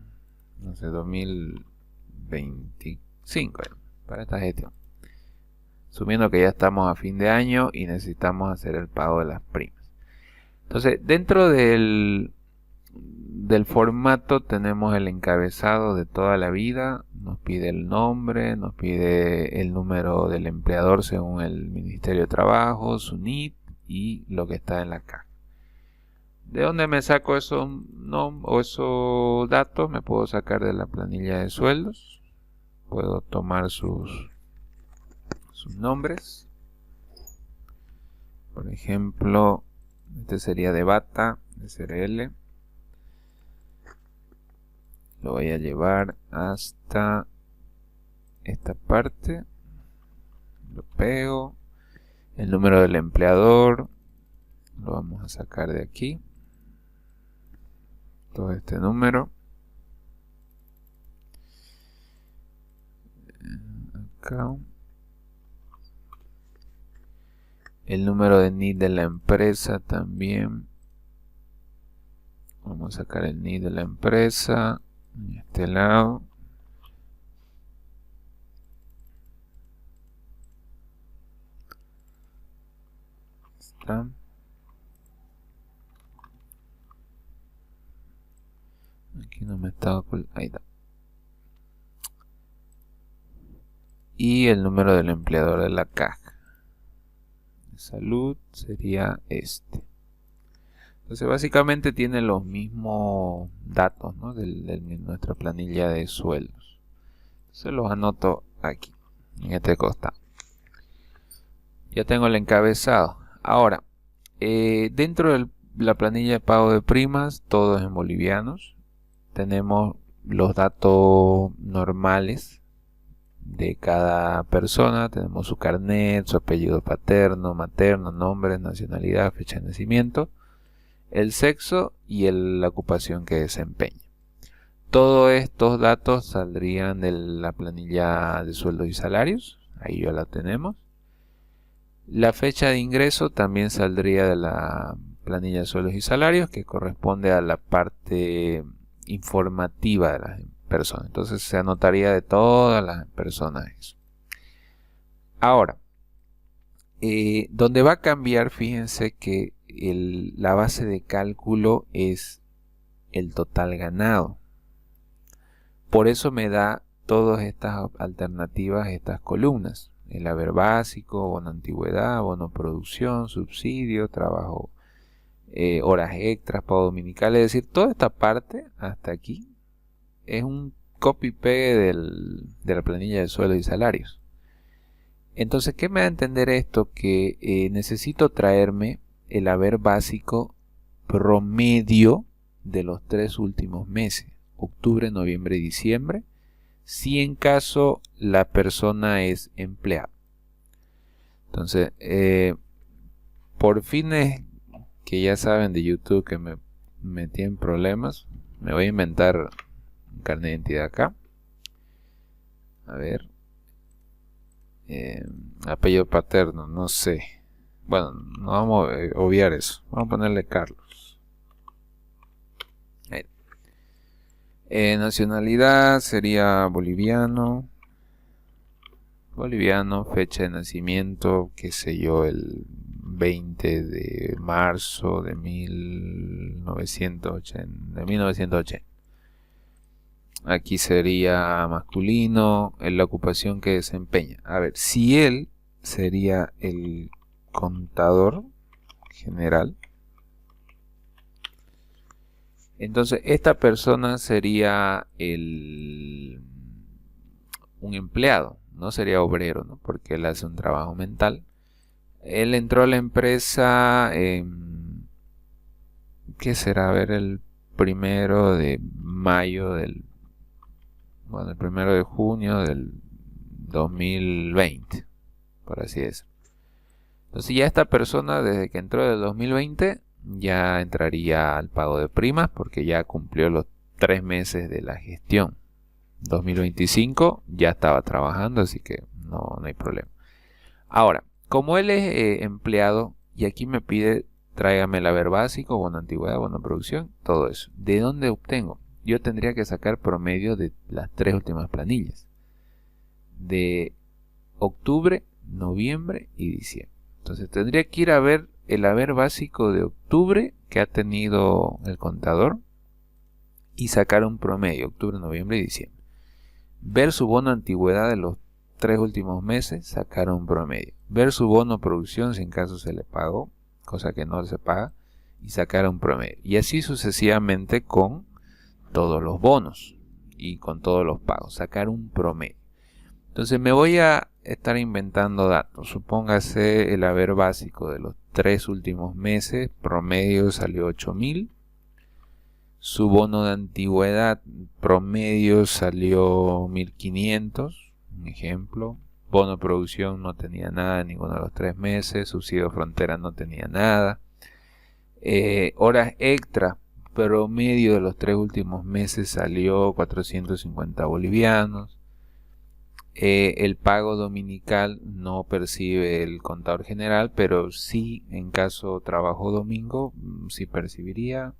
no sé, 2025 para esta gestión. Asumiendo que ya estamos a fin de año y necesitamos hacer el pago de las primas. Entonces, dentro del formato tenemos el encabezado de toda la vida, nos pide el nombre, nos pide el número del empleador según el Ministerio de Trabajo, su NIT y lo que está en la caja. ¿De dónde me saco esos datos? Me puedo sacar de la planilla de sueldos, puedo tomar sus nombres. Por ejemplo, este sería de Bata, de SRL. Lo voy a llevar hasta esta parte. Lo pego. El número del empleador lo vamos a sacar de aquí. Todo este número. Acá. El número de NID de la empresa también. Vamos a sacar el NID de la empresa. En este lado. Está. Ahí está. Y el número del empleador de la caja de salud sería este. Entonces básicamente tiene los mismos datos, ¿no? de nuestra planilla de sueldos. Entonces los anoto aquí, en este costado. Ya tengo el encabezado. Ahora, dentro de la planilla de pago de primas, todo es en bolivianos. Tenemos los datos normales de cada persona. Tenemos su carnet, su apellido paterno, materno, nombre, nacionalidad, fecha de nacimiento, el sexo y la ocupación que desempeña. Todos estos datos saldrían de la planilla de sueldos y salarios. Ahí ya la tenemos. La fecha de ingreso también saldría de la planilla de sueldos y salarios, que corresponde a la parte informativa de las personas. Entonces se anotaría de todas las personas eso. Ahora, donde va a cambiar, fíjense que la base de cálculo es el total ganado. Por eso me da todas estas alternativas, estas columnas. El haber básico, bono antigüedad, bono producción, subsidio, trabajo, horas extras, pago dominical. Es decir, toda esta parte hasta aquí es un copy-pegue de la planilla de sueldos y salarios. Entonces, ¿qué me da a entender esto? Que necesito traerme el haber básico promedio de los 3 últimos meses, octubre, noviembre y diciembre, si en caso la persona es empleada. Entonces, por fines que ya saben de YouTube que me metí en problemas, me voy a inventar un carnet de identidad acá. A ver, apellido paterno, no sé. Bueno, no vamos a obviar eso. Vamos a ponerle Carlos. Ahí. Nacionalidad sería boliviano. Boliviano, fecha de nacimiento, qué sé yo, el 20 de marzo de 1980. Aquí sería masculino, en la ocupación que desempeña. A ver, si él sería el contador general, entonces esta persona sería un empleado, no sería obrero, ¿no? Porque él hace un trabajo mental. Él entró a la empresa, ¿qué será? A ver, el 1 de mayo el 1 de junio del 2020, por así decirlo. Entonces ya esta persona, desde que entró del 2020, ya entraría al pago de primas, porque ya cumplió los 3 meses de la gestión. 2025 ya estaba trabajando, así que no hay problema. Ahora, como él es empleado, y aquí me pide tráigame el haber básico, bono antigüedad, bono producción, todo eso. ¿De dónde obtengo? Yo tendría que sacar promedio de las 3 últimas planillas. De octubre, noviembre y diciembre. Entonces tendría que ir a ver el haber básico de octubre que ha tenido el contador y sacar un promedio, octubre, noviembre y diciembre. Ver su bono antigüedad de los 3 últimos meses, sacar un promedio. Ver su bono producción si en caso se le pagó, cosa que no se paga, y sacar un promedio. Y así sucesivamente con todos los bonos y con todos los pagos, sacar un promedio. Entonces me voy a estar inventando datos. Supóngase el haber básico de los 3 últimos meses, promedio salió 8.000. Su bono de antigüedad promedio salió 1.500, un ejemplo. Bono de producción no tenía nada en ninguno de los 3 meses. Subsidio frontera no tenía nada. Horas extra promedio de los 3 últimos meses salió 450 bolivianos. El pago dominical no percibe el contador general, pero sí en caso trabajo domingo, sí percibiría.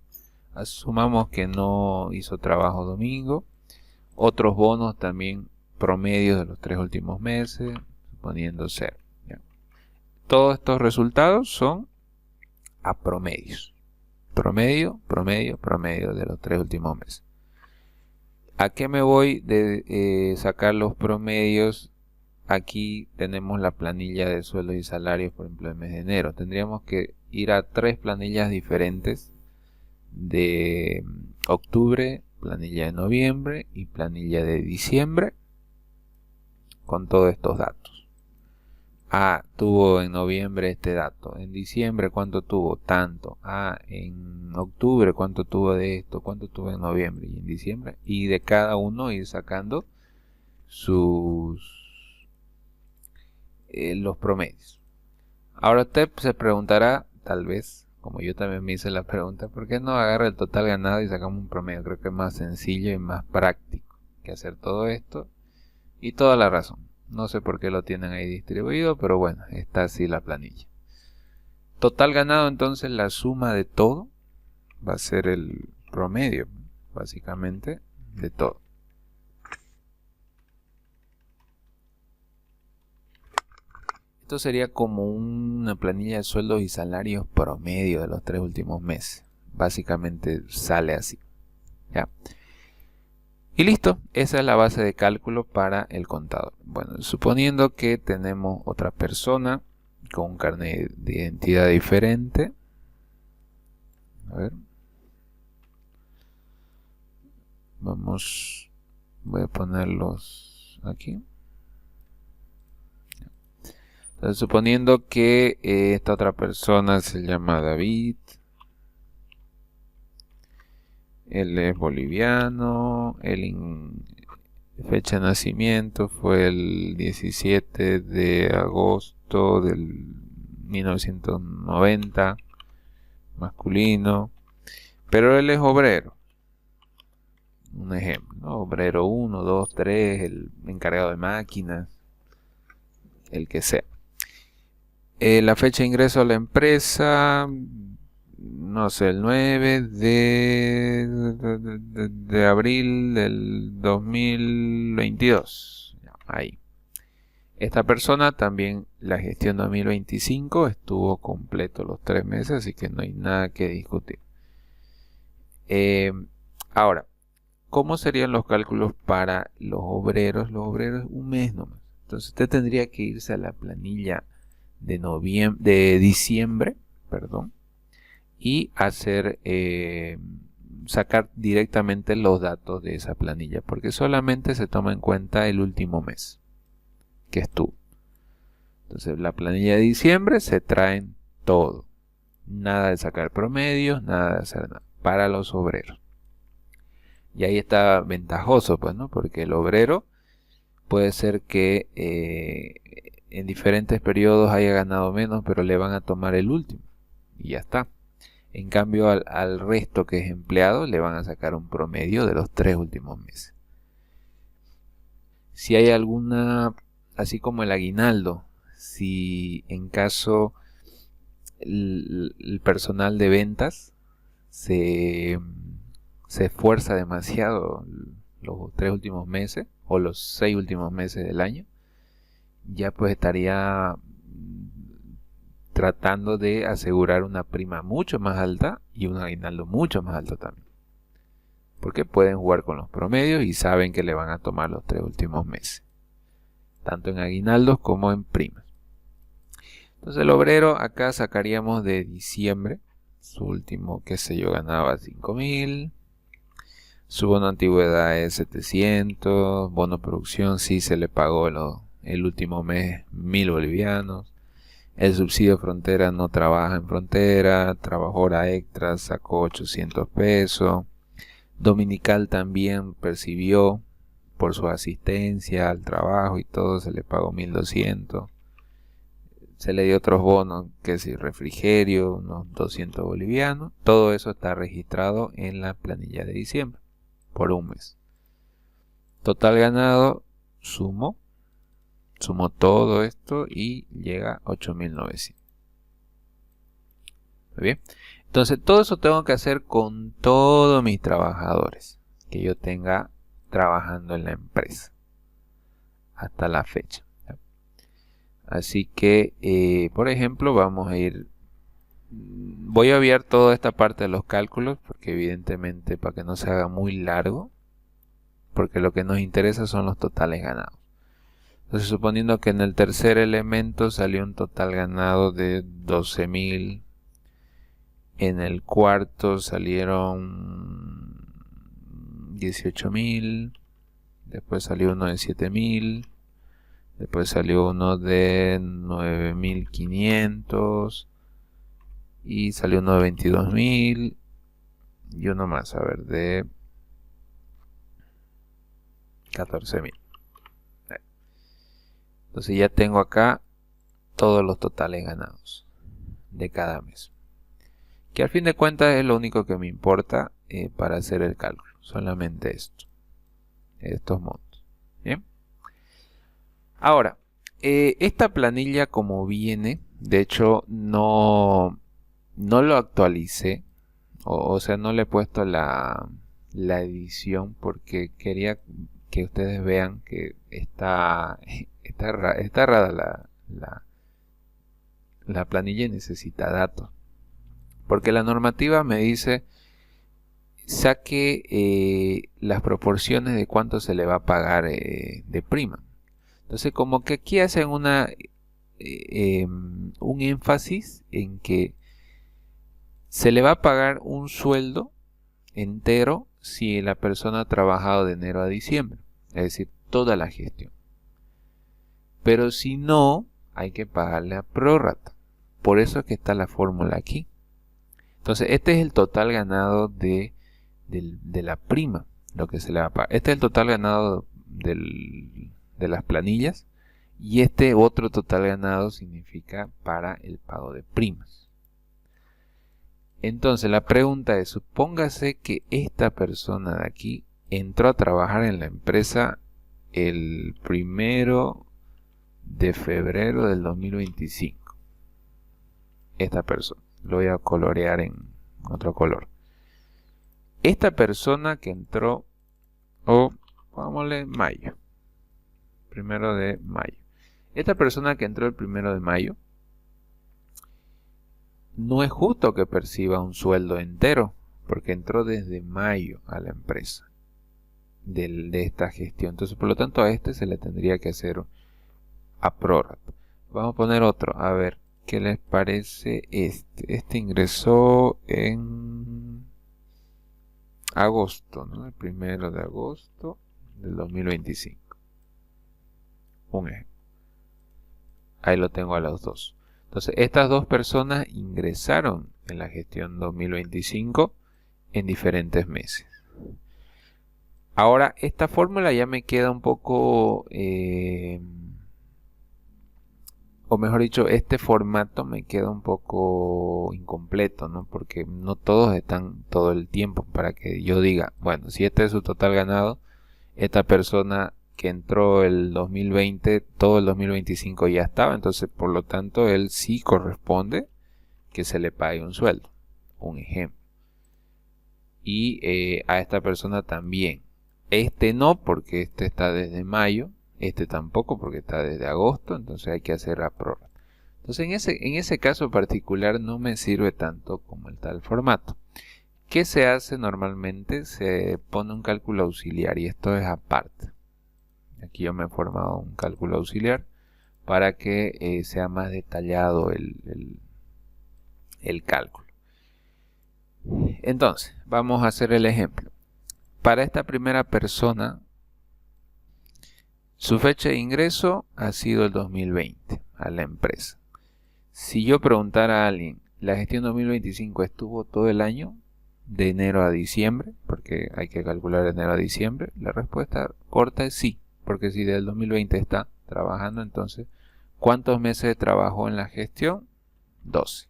Asumamos que no hizo trabajo domingo. Otros bonos también promedios de los 3 últimos meses, suponiendo 0. ¿Ya? Todos estos resultados son a promedios. Promedio de los 3 últimos meses. ¿A qué me voy de sacar los promedios? Aquí tenemos la planilla de sueldos y salarios, por ejemplo, del mes de enero. Tendríamos que ir a 3 planillas diferentes de octubre, planilla de noviembre y planilla de diciembre con todos estos datos. Tuvo en noviembre este dato, en diciembre cuánto tuvo, tanto. En octubre cuánto tuvo de esto, cuánto tuvo en noviembre y en diciembre, y de cada uno ir sacando los promedios. Ahora usted se preguntará, tal vez, como yo también me hice la pregunta, ¿por qué no agarra el total ganado y sacamos un promedio? Creo que es más sencillo y más práctico que hacer todo esto, y toda la razón. No sé por qué lo tienen ahí distribuido, pero bueno, está así la planilla. Total ganado, entonces la suma de todo va a ser el promedio, básicamente, de todo. Esto sería como una planilla de sueldos y salarios promedio de los 3 últimos meses. Básicamente sale así. ¿Ya? Y listo, esa es la base de cálculo para el contador. Bueno, suponiendo que tenemos otra persona con un carnet de identidad diferente. A ver. Voy a ponerlos aquí. Entonces, suponiendo que esta otra persona se llama David. Él es boliviano, fecha de nacimiento fue el 17 de agosto del 1990, masculino, pero él es obrero. Un ejemplo, ¿no? Obrero 1, 2, 3, el encargado de máquinas, el que sea. La fecha de ingreso a la empresa, no sé, el 9 de abril del 2022. Ahí. Esta persona también, la gestión 2025, estuvo completo los 3 meses, así que no hay nada que discutir. Ahora, ¿cómo serían los cálculos para los obreros? Los obreros un mes nomás. Entonces usted tendría que irse a la planilla de diciembre, perdón, y sacar directamente los datos de esa planilla, porque solamente se toma en cuenta el último mes que estuvo. Entonces la planilla de diciembre se traen todo, nada de sacar promedios, nada de hacer nada para los obreros. Y ahí está ventajoso, pues, ¿no? Porque el obrero puede ser que en diferentes periodos haya ganado menos, pero le van a tomar el último y ya está. En cambio, al resto que es empleado le van a sacar un promedio de los 3 últimos meses. Si hay alguna, así como el aguinaldo, si en caso el personal de ventas se esfuerza demasiado los 3 últimos meses o los 6 últimos meses del año, ya pues estaría tratando de asegurar una prima mucho más alta y un aguinaldo mucho más alto también, porque pueden jugar con los promedios y saben que le van a tomar los 3 últimos meses, tanto en aguinaldos como en primas. Entonces el obrero acá sacaríamos de diciembre, su último, qué sé yo, ganaba 5.000, su bono antigüedad es 700, bono producción sí se le pagó el último mes 1.000 bolivianos. El subsidio frontera no trabaja en frontera, trabajó hora extra, sacó 800 pesos. Dominical también percibió por su asistencia al trabajo y todo, se le pagó 1.200. Se le dio otros bonos, que si refrigerio, unos 200 bolivianos. Todo eso está registrado en la planilla de diciembre por un mes. Total ganado, sumo todo esto y llega a 8.900. Muy bien. Entonces todo eso tengo que hacer con todos mis trabajadores que yo tenga trabajando en la empresa hasta la fecha. Así que, por ejemplo, voy a obviar toda esta parte de los cálculos porque evidentemente para que no se haga muy largo, porque lo que nos interesa son los totales ganados. Entonces, suponiendo que en el tercer elemento salió un total ganado de 12.000, en el cuarto salieron 18.000, después salió uno de 7.000, después salió uno de 9.500 y salió uno de 22.000 y uno más, a ver, de 14.000. Entonces ya tengo acá todos los totales ganados de cada mes, que al fin de cuentas es lo único que me importa para hacer el cálculo, solamente esto, estos montos. Bien. Ahora, esta planilla como viene, de hecho no lo actualicé, o sea, no le he puesto la edición porque quería que ustedes vean que está rara la planilla y necesita datos. Porque la normativa me dice saque las proporciones de cuánto se le va a pagar de prima. Entonces, como que aquí hacen un énfasis en que se le va a pagar un sueldo entero si la persona ha trabajado de enero a diciembre, es decir, toda la gestión. Pero si no, hay que pagarle a prorrata. Por eso es que está la fórmula aquí. Entonces, este es el total ganado de la prima, lo que se le va a pagar. Este es el total ganado de las planillas, y este otro total ganado significa para el pago de primas. Entonces, la pregunta es, supóngase que esta persona de aquí entró a trabajar en la empresa el 1 de febrero del 2025. Esta persona, lo voy a colorear en otro color. Esta persona que entró, o pongámosle mayo, 1 de mayo. Esta persona que entró el 1 de mayo, no es justo que perciba un sueldo entero, porque entró desde mayo a la empresa de esta gestión. Entonces, por lo tanto, a este se le tendría que hacer a prórrata. Vamos a poner otro, a ver qué les parece este. Este ingresó en agosto, ¿no? El 1 de agosto del 2025. Un ejemplo. Ahí lo tengo a los dos. Entonces, estas dos personas ingresaron en la gestión 2025 en diferentes meses. Ahora, esta fórmula ya me queda un poco, o mejor dicho, este formato me queda un poco incompleto, ¿no? Porque no todos están todo el tiempo para que yo diga, bueno, si este es su total ganado, esta persona que entró el 2020, todo el 2025 ya estaba, entonces por lo tanto él sí corresponde que se le pague un sueldo, un ejemplo. Y a esta persona también. Este no, porque este está desde mayo, este tampoco porque está desde agosto, entonces hay que hacer la prórroga. Entonces en ese caso particular no me sirve tanto como el tal formato. ¿Qué se hace normalmente? Se pone un cálculo auxiliar y esto es aparte. Aquí yo me he formado un cálculo auxiliar para que sea más detallado el cálculo. Entonces, vamos a hacer el ejemplo. Para esta primera persona, su fecha de ingreso ha sido el 2020 a la empresa. Si yo preguntara a alguien, ¿la gestión 2025 estuvo todo el año? De enero a diciembre, porque hay que calcular de enero a diciembre. La respuesta corta es sí. Porque si del 2020 está trabajando, entonces, ¿cuántos meses trabajó en la gestión? 12.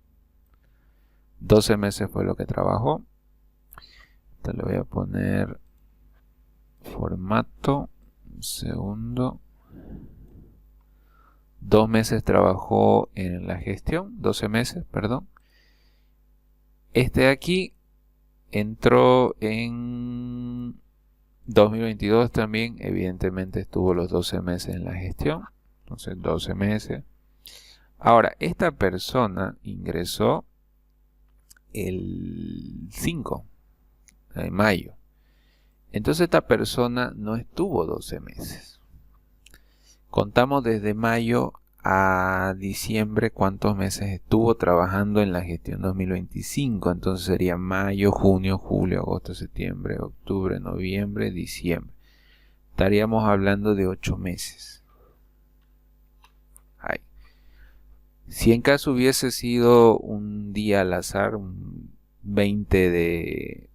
12 meses fue lo que trabajó. Entonces le voy a poner formato, un segundo. 2 meses trabajó en la gestión, 12 meses, perdón. Este de aquí entró en 2022 también, evidentemente estuvo los 12 meses en la gestión, entonces 12 meses. Ahora, esta persona ingresó el 5 de mayo, Entonces esta persona no estuvo 12 meses. Contamos desde mayo a diciembre cuántos meses estuvo trabajando en la gestión 2025. Entonces sería mayo, junio, julio, agosto, septiembre, octubre, noviembre, diciembre. Estaríamos hablando de 8 meses. Ahí. Si en caso hubiese sido un día al azar, un 20 de,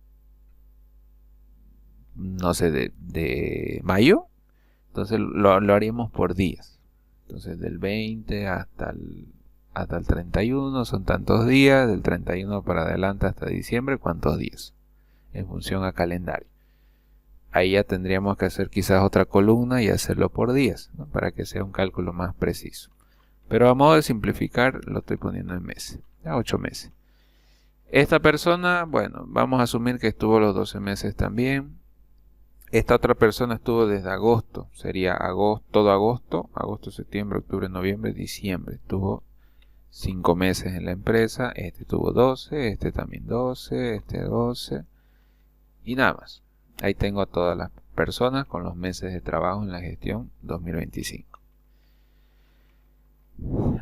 no sé, de mayo, entonces lo haríamos por días. Entonces del 20 hasta el 31 son tantos días, del 31 para adelante hasta diciembre, ¿cuántos días? En función a calendario. Ahí ya tendríamos que hacer quizás otra columna y hacerlo por días, ¿no? Para que sea un cálculo más preciso. Pero a modo de simplificar lo estoy poniendo en meses, ya 8 meses. Esta persona, bueno, vamos a asumir que estuvo los 12 meses también. Esta otra persona estuvo desde agosto, sería todo agosto, septiembre, octubre, noviembre, diciembre. Estuvo 5 meses en la empresa, este tuvo 12, este también 12, este 12 y nada más. Ahí tengo a todas las personas con los meses de trabajo en la gestión 2025.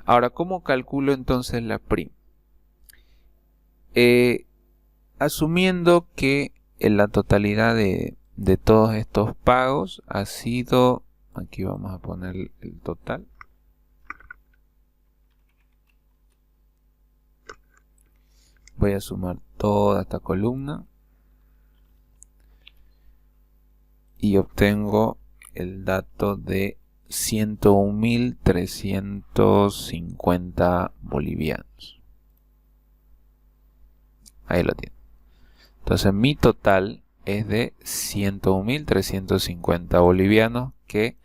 Ahora, ¿cómo calculo entonces la prima? Asumiendo que en la totalidad de todos estos pagos ha sido, aquí vamos a poner el total, voy a sumar toda esta columna y obtengo el dato de 101.350 bolivianos. Ahí lo tiene. Entonces mi total es de 101.350 bolivianos, que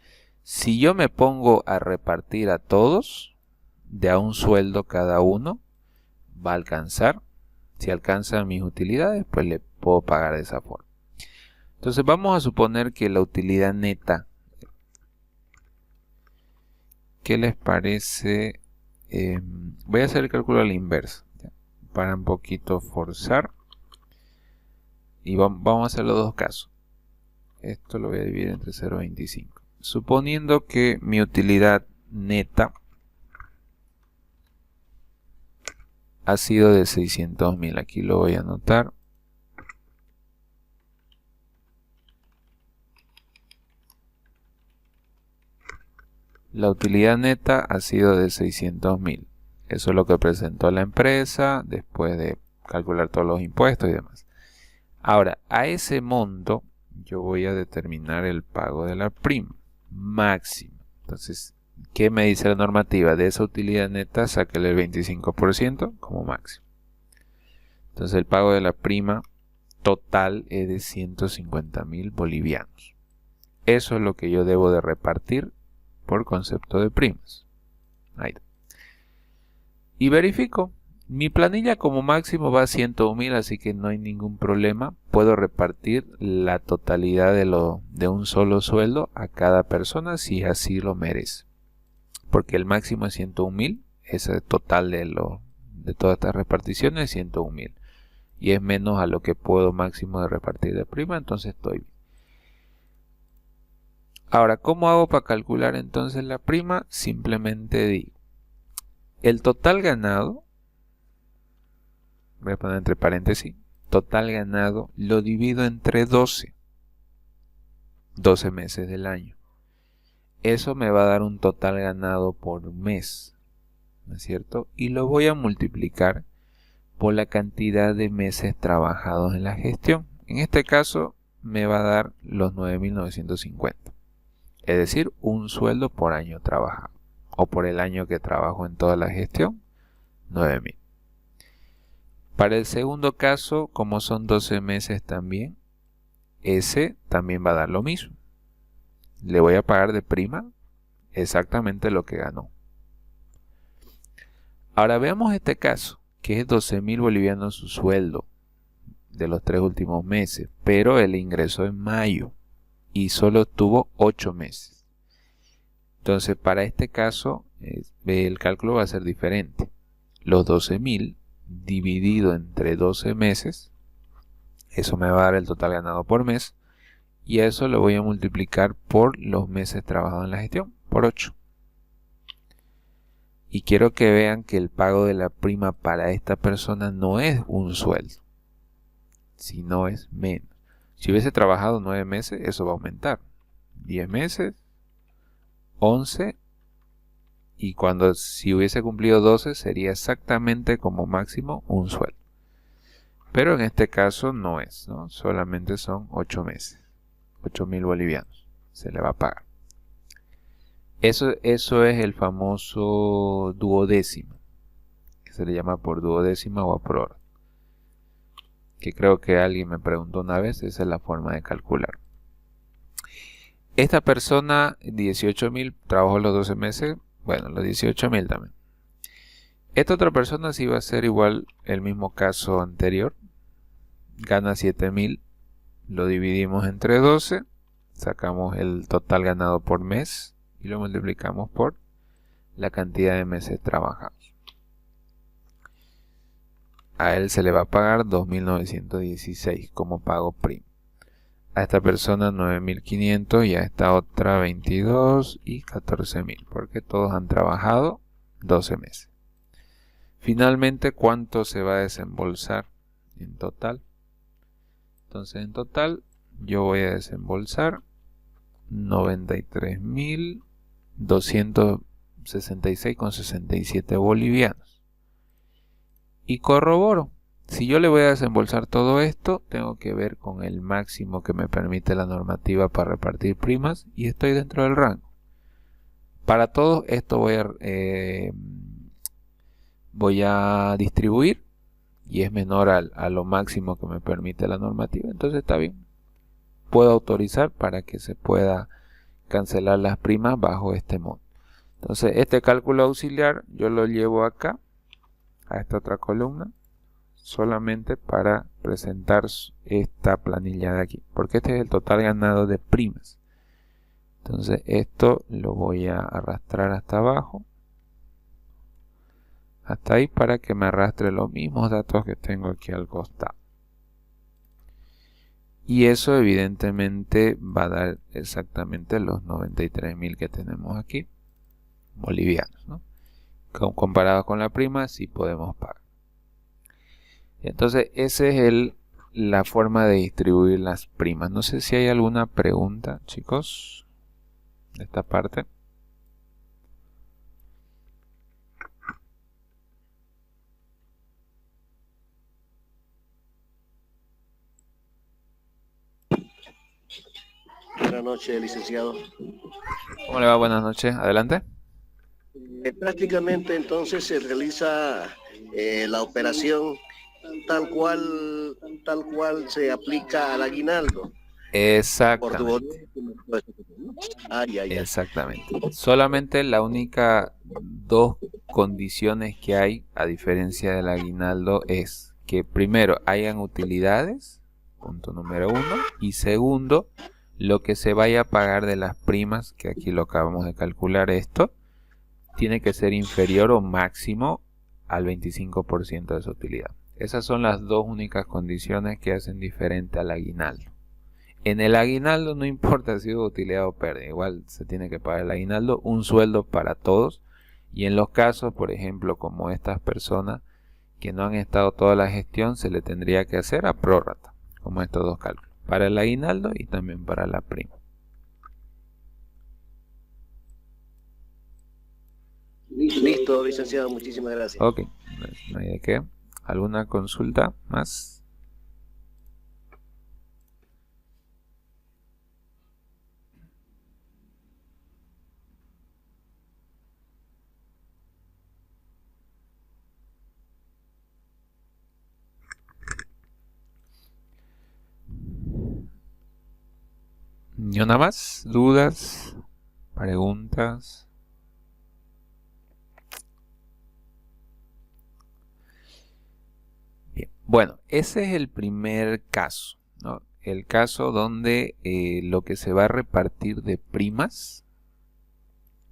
si yo me pongo a repartir a todos de a un sueldo cada uno, va a alcanzar. Si alcanzan mis utilidades, pues le puedo pagar de esa forma. Entonces vamos a suponer que la utilidad neta, ¿qué les parece? Voy a hacer el cálculo a la inversa, para un poquito forzar. Y vamos a hacer los dos casos. Esto lo voy a dividir entre 0.25. Suponiendo que mi utilidad neta ha sido de 600.000. Aquí lo voy a anotar. La utilidad neta ha sido de 600.000. Eso es lo que presentó la empresa después de calcular todos los impuestos y demás. Ahora, a ese monto yo voy a determinar el pago de la prima máxima. Entonces, ¿qué me dice la normativa? De esa utilidad neta, sáquele el 25% como máximo. Entonces, el pago de la prima total es de 150.000 bolivianos. Eso es lo que yo debo de repartir por concepto de primas. Ahí. Y verifico. Mi planilla como máximo va a 101.000, así que no hay ningún problema. Puedo repartir la totalidad de un solo sueldo a cada persona si así lo merece. Porque el máximo es 101.000, ese total de todas estas reparticiones es 101.000. Y es menos a lo que puedo máximo de repartir de prima, entonces estoy bien. Ahora, ¿cómo hago para calcular entonces la prima? Simplemente digo, el total ganado, voy a poner entre paréntesis, total ganado lo divido entre 12 meses del año. Eso me va a dar un total ganado por mes, ¿no es cierto? Y lo voy a multiplicar por la cantidad de meses trabajados en la gestión. En este caso me va a dar los 9.950. Es decir, un sueldo por año trabajado. O por el año que trabajo en toda la gestión, 9.000. Para el segundo caso, como son 12 meses también, ese también va a dar lo mismo. Le voy a pagar de prima exactamente lo que ganó. Ahora veamos este caso, que es 12.000 bolivianos su sueldo de los 3 últimos meses, pero él ingresó en mayo y solo tuvo 8 meses. Entonces, para este caso, el cálculo va a ser diferente. Los 12.000 dividido entre 12 meses, eso me va a dar el total ganado por mes, y a eso lo voy a multiplicar por los meses trabajados en la gestión, por 8. Y quiero que vean que el pago de la prima para esta persona no es un sueldo, sino es menos. Si hubiese trabajado 9 meses, eso va a aumentar. 10 meses, 11, y si hubiese cumplido 12 sería exactamente como máximo un sueldo. Pero en este caso no es, ¿no? Solamente son 8 meses, 8.000 bolivianos se le va a pagar. Eso es el famoso duodécimo, que se le llama por duodécima o a prorata, que creo que alguien me preguntó una vez. Esa es la forma de calcular. Esta persona, 18.000, trabajó los 12 meses, bueno, los 18.000 también. Esta otra persona sí va a ser igual el mismo caso anterior, gana 7.000, lo dividimos entre 12, sacamos el total ganado por mes y lo multiplicamos por la cantidad de meses trabajados. A él se le va a pagar 2.916 como pago prima. A esta persona 9.500 y a esta otra 22 y 14.000, porque todos han trabajado 12 meses. Finalmente, ¿cuánto se va a desembolsar en total? Entonces, en total, yo voy a desembolsar 93.266,67 bolivianos. Y corroboro. Si yo le voy a desembolsar todo esto, tengo que ver con el máximo que me permite la normativa para repartir primas y estoy dentro del rango. Para todo esto voy a distribuir y es menor a lo máximo que me permite la normativa. Entonces está bien. Puedo autorizar para que se pueda cancelar las primas bajo este monto. Entonces este cálculo auxiliar yo lo llevo acá, a esta otra columna, solamente para presentar esta planilla de aquí, porque este es el total ganado de primas. Entonces esto lo voy a arrastrar hasta abajo, hasta ahí, para que me arrastre los mismos datos que tengo aquí al costado. Y eso evidentemente va a dar exactamente los 93.000 que tenemos aquí, bolivianos, ¿no? Comparado con la prima, sí podemos pagar. Entonces, esa es la forma de distribuir las primas. No sé si hay alguna pregunta, chicos, de esta parte. Buenas noches, licenciado. ¿Cómo le va? Buenas noches. Adelante. Prácticamente entonces se realiza la operación tal cual se aplica al aguinaldo. Exactamente. Exactamente. Solamente la única dos condiciones que hay, a diferencia del aguinaldo, es que primero hayan utilidades, punto número 1, y segundo, lo que se vaya a pagar de las primas, que aquí lo acabamos de calcular esto, tiene que ser inferior o máximo al 25% de su utilidad. Esas son las dos únicas condiciones que hacen diferente al aguinaldo. En el aguinaldo no importa si hubo utilidad o pérdida, igual se tiene que pagar el aguinaldo, un sueldo para todos. Y en los casos, por ejemplo, como estas personas que no han estado toda la gestión, se le tendría que hacer a prórrata, como estos dos cálculos, para el aguinaldo y también para la prima. Listo, licenciado, muchísimas gracias. Ok, no hay de qué. ¿Alguna consulta más? ¿Ni una más? ¿Dudas? ¿Preguntas? Bien, bueno, ese es el primer caso, ¿no? El caso donde lo que se va a repartir de primas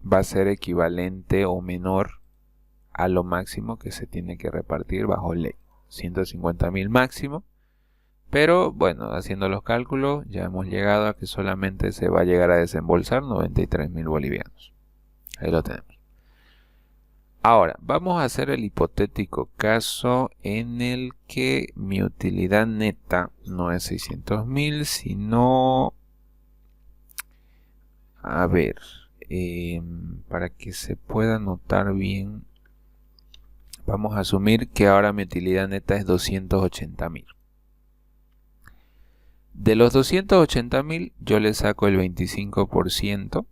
va a ser equivalente o menor a lo máximo que se tiene que repartir bajo ley. 150.000 máximo, Pero bueno, haciendo los cálculos ya hemos llegado a que solamente se va a llegar a desembolsar 93.000 bolivianos. Ahí lo tenemos. Ahora, vamos a hacer el hipotético caso en el que mi utilidad neta no es 600.000, sino... A ver, para que se pueda notar bien, vamos a asumir que ahora mi utilidad neta es 280.000. De los 280.000 yo le saco el 25%.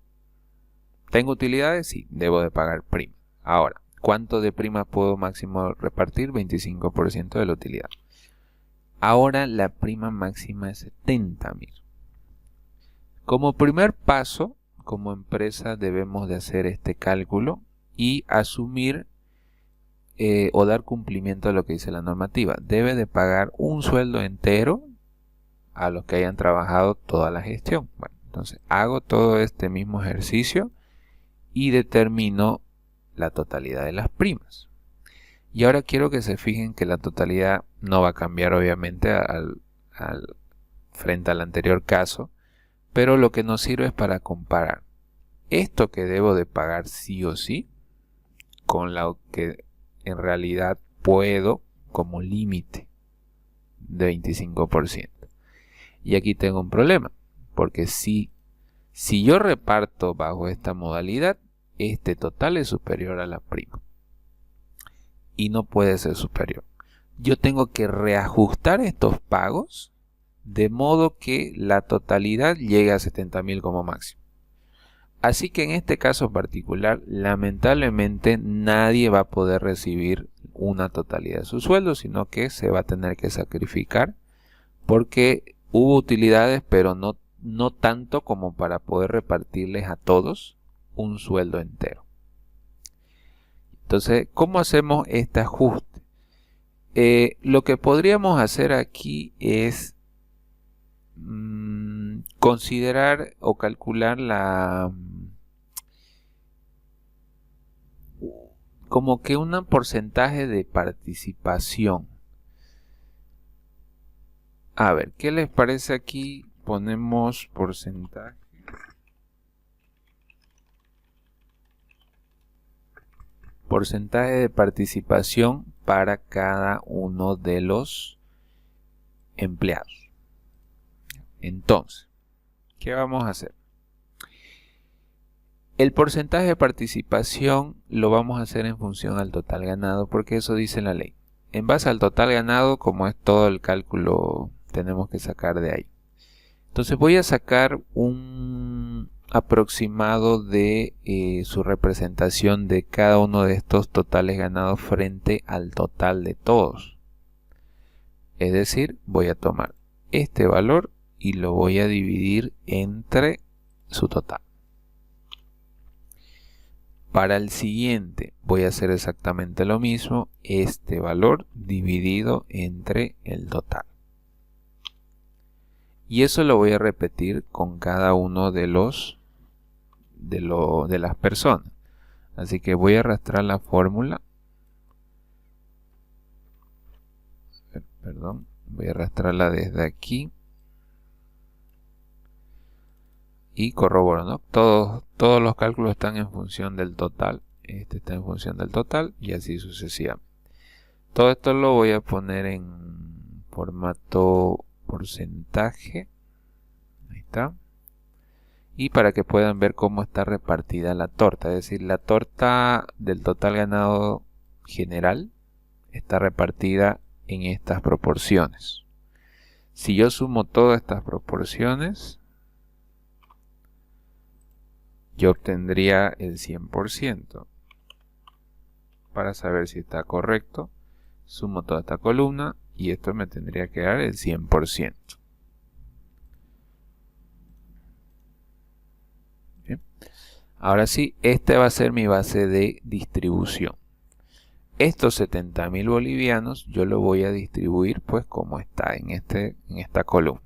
¿Tengo utilidades? Sí, debo de pagar prima. Ahora, ¿cuánto de prima puedo máximo repartir? 25% de la utilidad. Ahora la prima máxima es 70.000. Como primer paso, como empresa debemos de hacer este cálculo y asumir o dar cumplimiento a lo que dice la normativa. Debe de pagar un sueldo entero a los que hayan trabajado toda la gestión. Bueno, entonces hago todo este mismo ejercicio y determino la totalidad de las primas. Y ahora quiero que se fijen que la totalidad no va a cambiar obviamente frente al anterior caso, pero lo que nos sirve es para comparar esto que debo de pagar sí o sí con lo que en realidad puedo como límite de 25%. Y aquí tengo un problema, porque si yo reparto bajo esta modalidad, este total es superior a la prima. Y no puede ser superior. Yo tengo que reajustar estos pagos de modo que la totalidad llegue a 70.000 como máximo. Así que en este caso particular, lamentablemente nadie va a poder recibir una totalidad de su sueldo, sino que se va a tener que sacrificar porque hubo utilidades, pero no tanto como para poder repartirles a todos un sueldo entero. Entonces, ¿cómo hacemos este ajuste? Lo que podríamos hacer aquí es considerar o calcular como que un porcentaje de participación. A ver, ¿qué les parece aquí? Ponemos porcentaje. Porcentaje de participación para cada uno de los empleados. Entonces, ¿qué vamos a hacer? El porcentaje de participación lo vamos a hacer en función al total ganado, porque eso dice la ley. En base al total ganado, como es todo el cálculo, tenemos que sacar de ahí. Entonces voy a sacar un aproximado de su representación de cada uno de estos totales ganados frente al total de todos. Es decir, voy a tomar este valor y lo voy a dividir entre su total. Para el siguiente voy a hacer exactamente lo mismo, este valor dividido entre el total. Y eso lo voy a repetir con cada uno de las personas. Así que voy a arrastrar la fórmula. Perdón, voy a arrastrarla desde aquí. Y corroboro, ¿no? Todos los cálculos están en función del total. Este está en función del total y así sucesivamente. Todo esto lo voy a poner en formato porcentaje. Ahí está. Y para que puedan ver cómo está repartida la torta. Es decir, la torta del total ganado general está repartida en estas proporciones. Si yo sumo todas estas proporciones, yo obtendría el 100%. Para saber si está correcto, sumo toda esta columna y esto me tendría que dar el 100%. Bien. Ahora sí, esta va a ser mi base de distribución. Estos 70.000 bolivianos yo lo voy a distribuir pues como está en esta columna.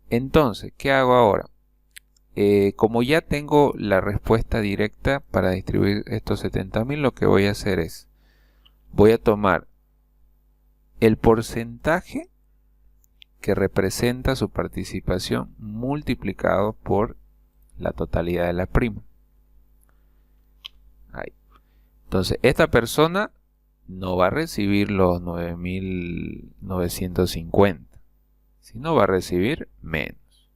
Entonces, ¿qué hago ahora? Como ya tengo la respuesta directa para distribuir estos 70.000, lo que voy a hacer es, voy a tomar el porcentaje que representa su participación multiplicado por la totalidad de la prima. Ahí. Entonces, esta persona no va a recibir los 9.950, sino va a recibir menos.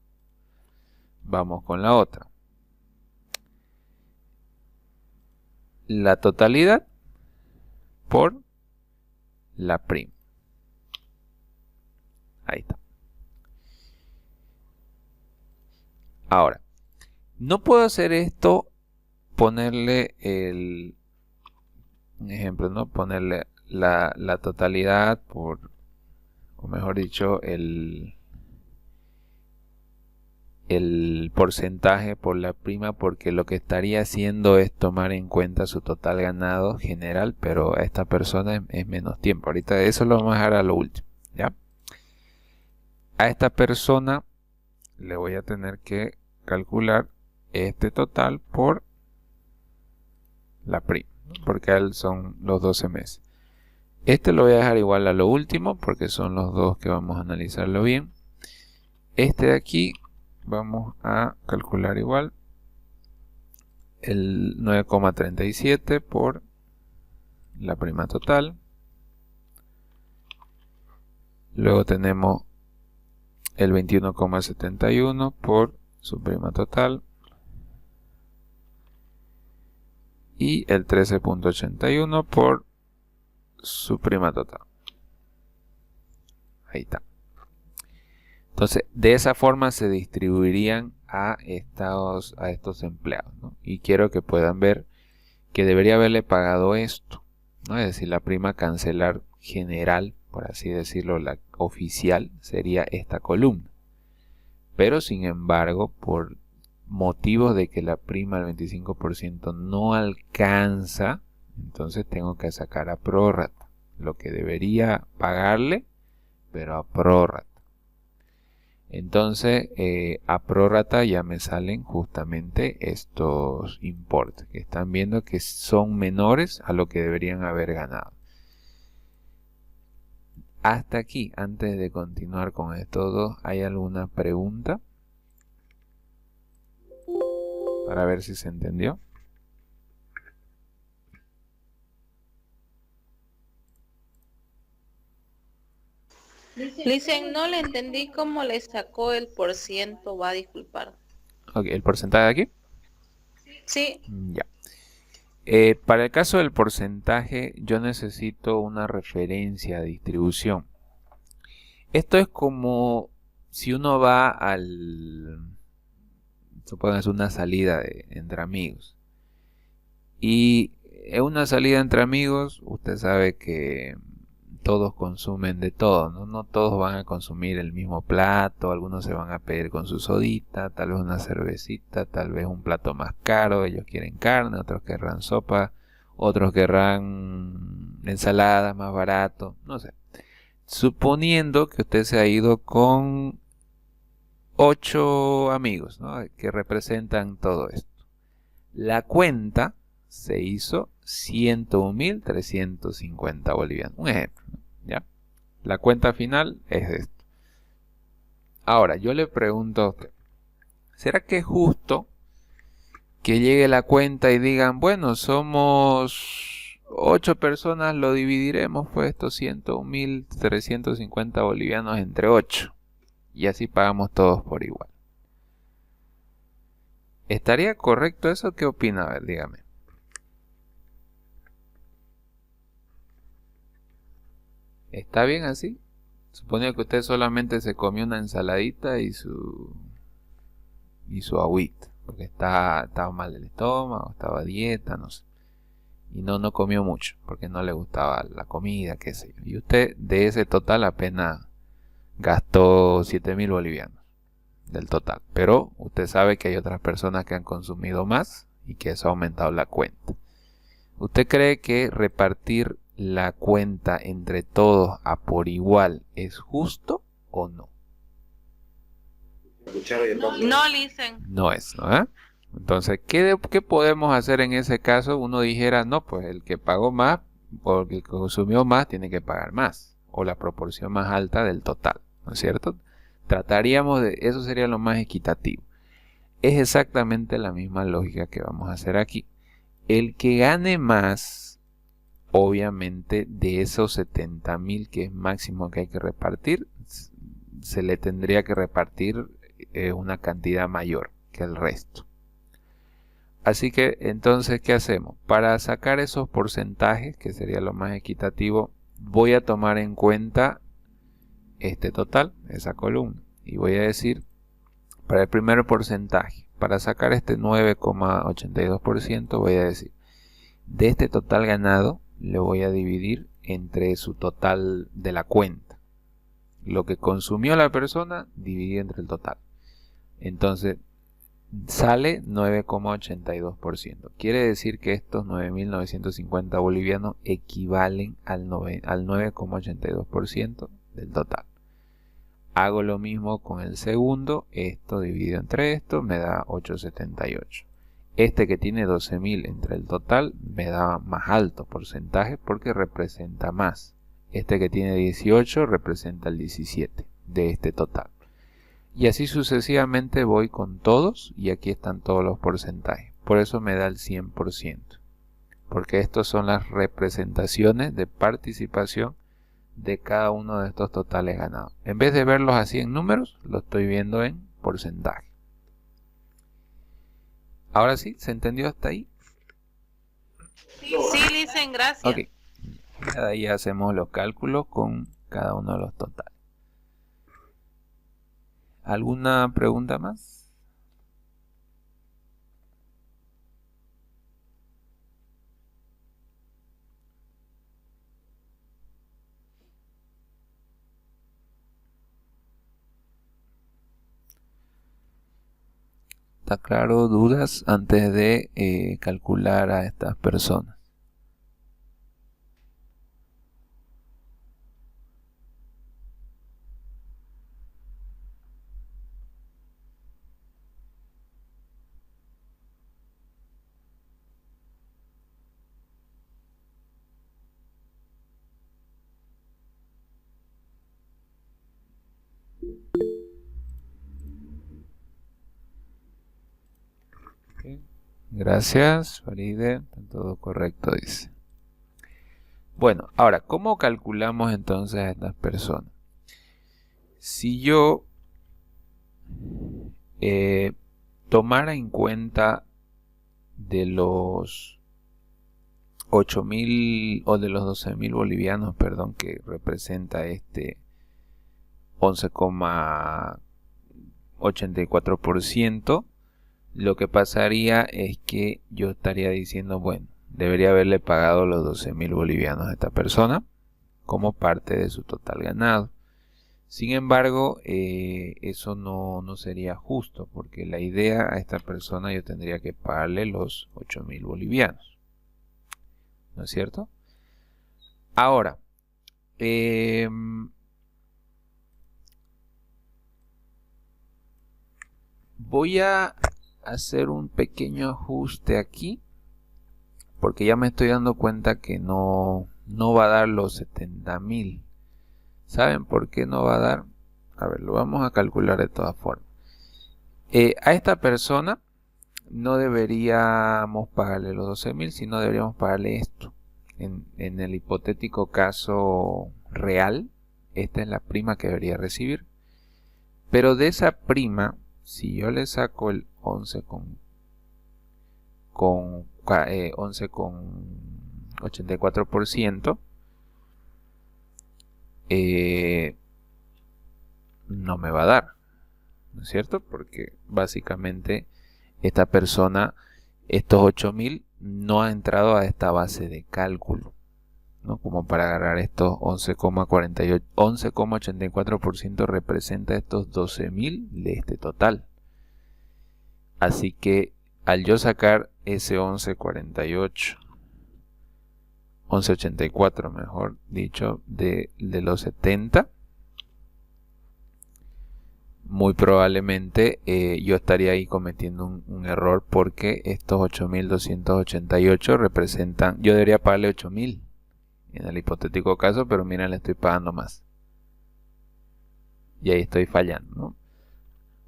Vamos con la otra. La totalidad por la prima. Ahí está. Ahora, no puedo hacer esto, ponerle un ejemplo, ¿no? Ponerle la totalidad por, o mejor dicho, el porcentaje por la prima, porque lo que estaría haciendo es tomar en cuenta su total ganado general, pero a esta persona es menos tiempo. Ahorita eso lo vamos a dejar a lo último, ¿ya? A esta persona le voy a tener que calcular este total por la prima, ¿no? Porque a él son los 12 meses. Este lo voy a dejar igual a lo último, porque son los dos que vamos a analizarlo bien. Este de aquí vamos a calcular igual el 9,37 por la prima total. Luego tenemos el 21,71 por su prima total. Y el 13,81 por su prima total. Ahí está. Entonces, de esa forma se distribuirían a estos empleados, ¿no? Y quiero que puedan ver que debería haberle pagado esto, ¿no? Es decir, la prima cancelar general, por así decirlo, la oficial, sería esta columna. Pero, sin embargo, por motivos de que la prima del 25% no alcanza, entonces tengo que sacar a prórrata lo que debería pagarle, pero a prórrata. Entonces, a prórrata ya me salen justamente estos importes que están viendo que son menores a lo que deberían haber ganado. Hasta aquí, antes de continuar con estos dos, ¿hay alguna pregunta? Para ver si se entendió. Dicen, no le entendí cómo le sacó el %, va a disculpar. Ok, ¿el porcentaje de aquí? Sí. Ya. Para el caso del porcentaje, yo necesito una referencia de distribución. Esto es como si uno va supongan, es una salida entre amigos. Y en una salida entre amigos, usted sabe que todos consumen de todo, ¿no? No todos van a consumir el mismo plato, algunos se van a pedir con su sodita, tal vez una cervecita, tal vez un plato más caro, ellos quieren carne, otros querrán sopa, otros querrán ensalada más barato, no sé. Suponiendo que usted se ha ido con 8 amigos, ¿no? Que representan todo esto. La cuenta se hizo 101.350 bolivianos. Un ejemplo, ¿ya? La cuenta final es esto. Ahora, yo le pregunto a usted, ¿será que es justo que llegue la cuenta y digan, bueno, somos 8 personas, lo dividiremos pues estos 101.350 bolivianos entre 8 y así pagamos todos por igual? ¿Estaría correcto eso? ¿Qué opina? A ver, dígame. ¿Está bien así? Supone que usted solamente se comió una ensaladita y su agüita, porque estaba mal del estómago, estaba a dieta, no sé. Y no comió mucho, porque no le gustaba la comida, qué sé yo. Y usted de ese total apenas gastó 7.000 bolivianos del total. Pero usted sabe que hay otras personas que han consumido más y que eso ha aumentado la cuenta. ¿Usted cree que repartir la cuenta entre todos a por igual es justo o no? No, dicen. No es, ¿no? Entonces, ¿qué podemos hacer en ese caso? Uno dijera, no, pues el que pagó más o el que consumió más tiene que pagar más, o la proporción más alta del total, ¿no es cierto? Trataríamos de, eso sería lo más equitativo. Es exactamente la misma lógica que vamos a hacer aquí. El que gane más, obviamente, de esos 70.000 que es máximo que hay que repartir, se le tendría que repartir una cantidad mayor que el resto. Así que entonces, ¿qué hacemos? Para sacar esos porcentajes, que sería lo más equitativo, voy a tomar en cuenta este total, esa columna, y voy a decir, para el primer porcentaje, para sacar este 9,82%, voy a decir, de este total ganado, le voy a dividir entre su total de la cuenta. Lo que consumió la persona, dividido entre el total. Entonces, sale 9,82%. Quiere decir que estos 9.950 bolivianos equivalen al 9,82% del total. Hago lo mismo con el segundo. Esto dividido entre esto me da 8,78. Este que tiene 12.000 entre el total me da más alto porcentaje porque representa más. Este que tiene 18 representa el 17 de este total. Y así sucesivamente voy con todos y aquí están todos los porcentajes. Por eso me da el 100%. Porque estas son las representaciones de participación de cada uno de estos totales ganados. En vez de verlos así en números, lo estoy viendo en porcentaje. Ahora sí, ¿se entendió hasta ahí? Sí, dicen gracias. Ok. De ahí hacemos los cálculos con cada uno de los totales. ¿Alguna pregunta más? ¿Está claro? ¿Dudas antes de calcular a estas personas? Gracias, Faride. Está todo correcto, dice. Bueno, ahora, ¿cómo calculamos entonces a estas personas? Si yo tomara en cuenta de los 8.000 o de los 12.000 bolivianos, perdón, que representa este 11,84%, lo que pasaría es que yo estaría diciendo, bueno, debería haberle pagado los 12.000 bolivianos a esta persona como parte de su total ganado. Sin embargo, eso no sería justo, porque la idea a esta persona yo tendría que pagarle los 8.000 bolivianos. ¿No es cierto? Ahora, voy a hacer un pequeño ajuste aquí, porque ya me estoy dando cuenta que no va a dar los 70.000. ¿Saben por qué no va a dar? A ver, lo vamos a calcular de todas formas. A esta persona no deberíamos pagarle los 12.000, sino deberíamos pagarle esto. En el hipotético caso real, esta es la prima que debería recibir. Pero de esa prima, si yo le saco el 11,84%, no me va a dar, ¿no es cierto? Porque básicamente esta persona, estos 8.000 no ha entrado a esta base de cálculo, ¿no? Como para agarrar estos 11,84% representa estos 12.000 de este total. Así que al yo sacar ese 11,84 mejor dicho, de los 70, muy probablemente yo estaría ahí cometiendo un error, porque estos 8.288 representan, yo debería pagarle 8.000 en el hipotético caso, pero miren, le estoy pagando más. Y ahí estoy fallando, ¿no?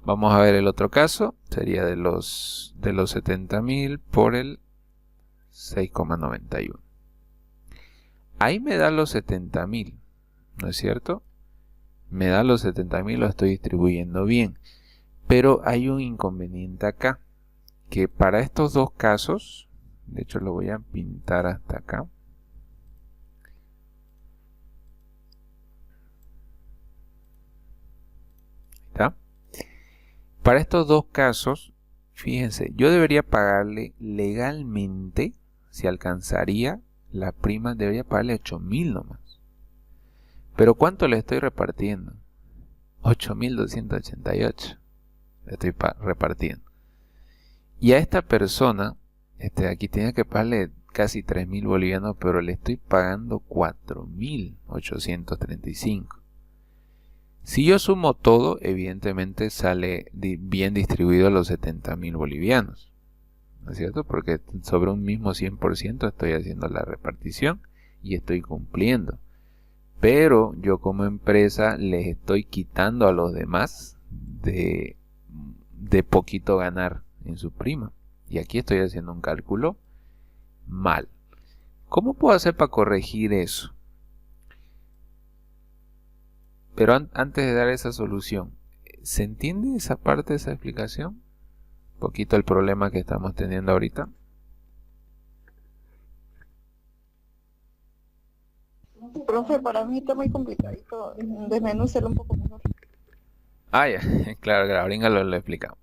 Vamos a ver el otro caso. Sería de los 70.000 por el 6,91. Ahí me da los 70.000, ¿no es cierto? Me da los 70.000, lo estoy distribuyendo bien. Pero hay un inconveniente acá, que para estos dos casos, de hecho lo voy a pintar hasta acá. ¿Está? Para estos dos casos, fíjense, yo debería pagarle legalmente, si alcanzaría la prima, debería pagarle 8.000 nomás. Pero ¿cuánto le estoy repartiendo? 8.288 le estoy repartiendo. Y a esta persona, aquí tenía que pagarle casi 3.000 bolivianos, pero le estoy pagando 4.835. Si yo sumo todo, evidentemente sale bien distribuido los 70.000 bolivianos, ¿no es cierto? Porque sobre un mismo 100% estoy haciendo la repartición y estoy cumpliendo. Pero yo como empresa les estoy quitando a los demás de poquito ganar en su prima. Y aquí estoy haciendo un cálculo mal. ¿Cómo puedo hacer para corregir eso? Pero antes de dar esa solución, ¿se entiende esa parte de esa explicación? Un poquito el problema que estamos teniendo ahorita. Profe, para mí está muy complicadito. Desmenúcelo un poco mejor. Ah, ya, claro, ahorita lo explicamos.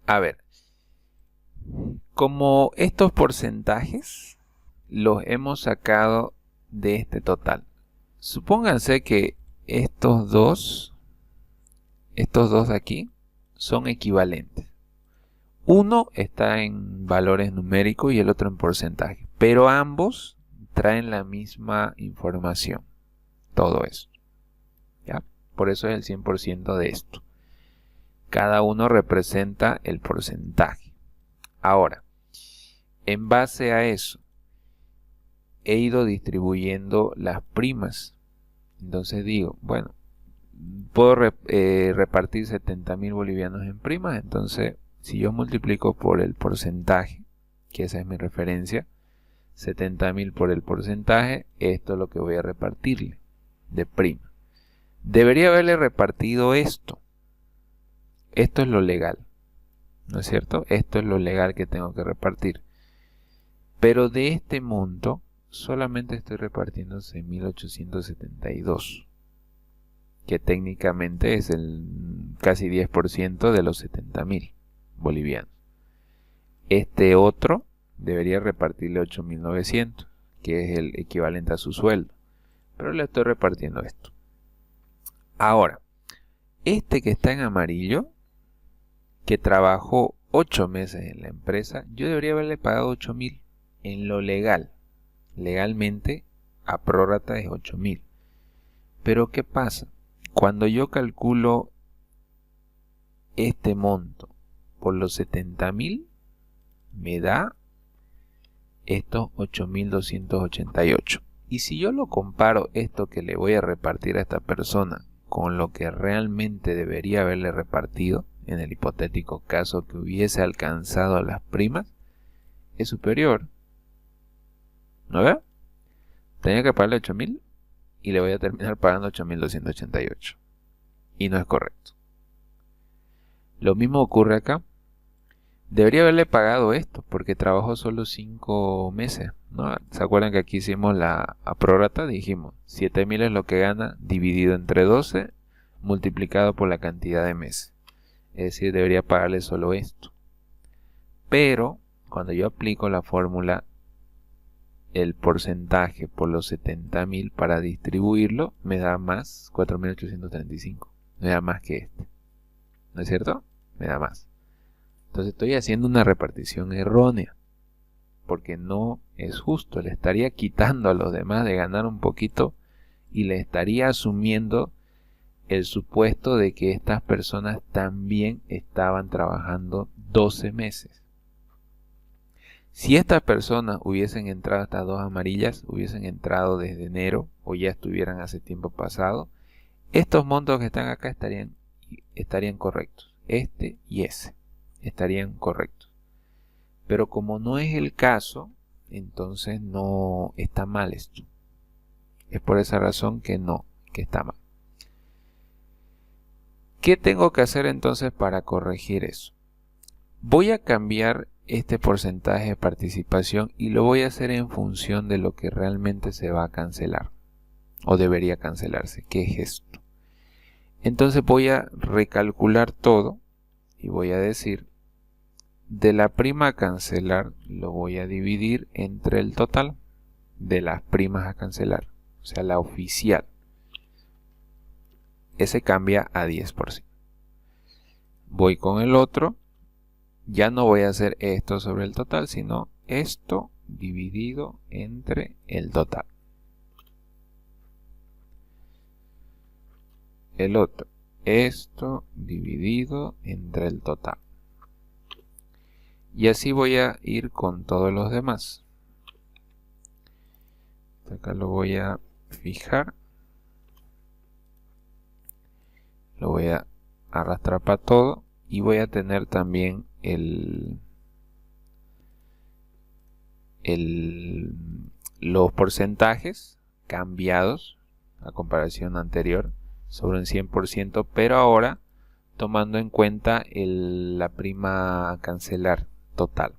A ver, como estos porcentajes los hemos sacado de este total. Supónganse que estos dos aquí son equivalentes. Uno está en valores numéricos y el otro en porcentaje, pero ambos traen la misma información. Todo esto. ¿Ya? Por eso es el 100% de esto. Cada uno representa el porcentaje. Ahora, en base a eso, he ido distribuyendo las primas. Entonces digo, bueno, puedo repartir 70.000 bolivianos en primas. Entonces, si yo multiplico por el porcentaje, que esa es mi referencia, 70.000 por el porcentaje, esto es lo que voy a repartirle de prima. Debería haberle repartido esto. Esto es lo legal, ¿no es cierto? Esto es lo legal que tengo que repartir. Pero de este monto, solamente estoy repartiendo 6.872, que técnicamente es el casi 10% de los 70.000 bolivianos. Este otro debería repartirle 8.900, que es el equivalente a su sueldo, pero le estoy repartiendo esto. Ahora, este que está en amarillo, que trabajó 8 meses en la empresa, yo debería haberle pagado 8.000 en lo legal. Legalmente, a prórrata es 8.000. Pero ¿qué pasa? Cuando yo calculo este monto por los 70.000, me da estos 8.288. Y si yo lo comparo esto que le voy a repartir a esta persona con lo que realmente debería haberle repartido, en el hipotético caso que hubiese alcanzado las primas, es superior. ¿No ve? Tenía que pagarle 8.000 y le voy a terminar pagando 8.288. Y no es correcto. Lo mismo ocurre acá. Debería haberle pagado esto porque trabajó solo 5 meses, ¿no? ¿Se acuerdan que aquí hicimos la prórrata? Dijimos 7.000 es lo que gana dividido entre 12 multiplicado por la cantidad de meses. Es decir, debería pagarle solo esto. Pero cuando yo aplico la fórmula, el porcentaje por los 70.000 para distribuirlo, me da más 4.835. Me da más que este. ¿No es cierto? Me da más. Entonces estoy haciendo una repartición errónea. Porque no es justo. Le estaría quitando a los demás de ganar un poquito y le estaría asumiendo el supuesto de que estas personas también estaban trabajando 12 meses. Si estas personas hubiesen entrado, estas dos amarillas, hubiesen entrado desde enero o ya estuvieran hace tiempo pasado, estos montos que están acá estarían correctos. Este y ese estarían correctos. Pero como no es el caso, entonces no está mal esto. Es por esa razón que está mal. ¿Qué tengo que hacer entonces para corregir eso? Voy a cambiar este porcentaje de participación y lo voy a hacer en función de lo que realmente se va a cancelar o debería cancelarse, que es esto. Entonces voy a recalcular todo y voy a decir, de la prima a cancelar lo voy a dividir entre el total de las primas a cancelar, o sea, la oficial. Ese cambia a 10%. Voy con el otro, ya no voy a hacer esto sobre el total, sino esto dividido entre el total. El otro, esto dividido entre el total. Y así voy a ir con todos los demás. Acá lo voy a fijar. Lo voy a arrastrar para todo. Y voy a tener también los porcentajes cambiados a comparación anterior sobre un 100%, pero ahora tomando en cuenta la prima a cancelar total.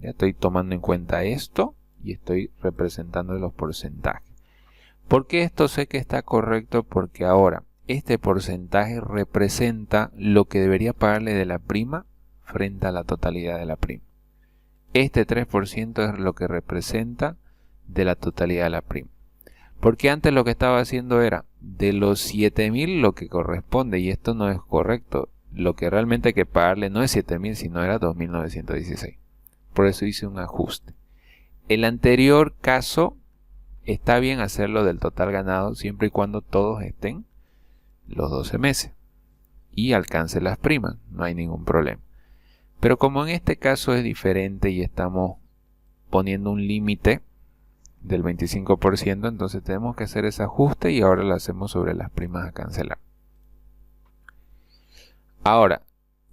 Ya estoy tomando en cuenta esto y estoy representando los porcentajes. ¿Por qué esto sé que está correcto? Porque ahora este porcentaje representa lo que debería pagarle de la prima frente a la totalidad de la prima. Este 3% es lo que representa de la totalidad de la prima. Porque antes lo que estaba haciendo era de los 7.000 lo que corresponde, y esto no es correcto. Lo que realmente hay que pagarle no es 7.000, sino era 2.916. Por eso hice un ajuste. El anterior caso está bien hacerlo del total ganado siempre y cuando todos estén los 12 meses y alcance las primas, no hay ningún problema. Pero como en este caso es diferente y estamos poniendo un límite del 25%, entonces tenemos que hacer ese ajuste y ahora lo hacemos sobre las primas a cancelar. Ahora,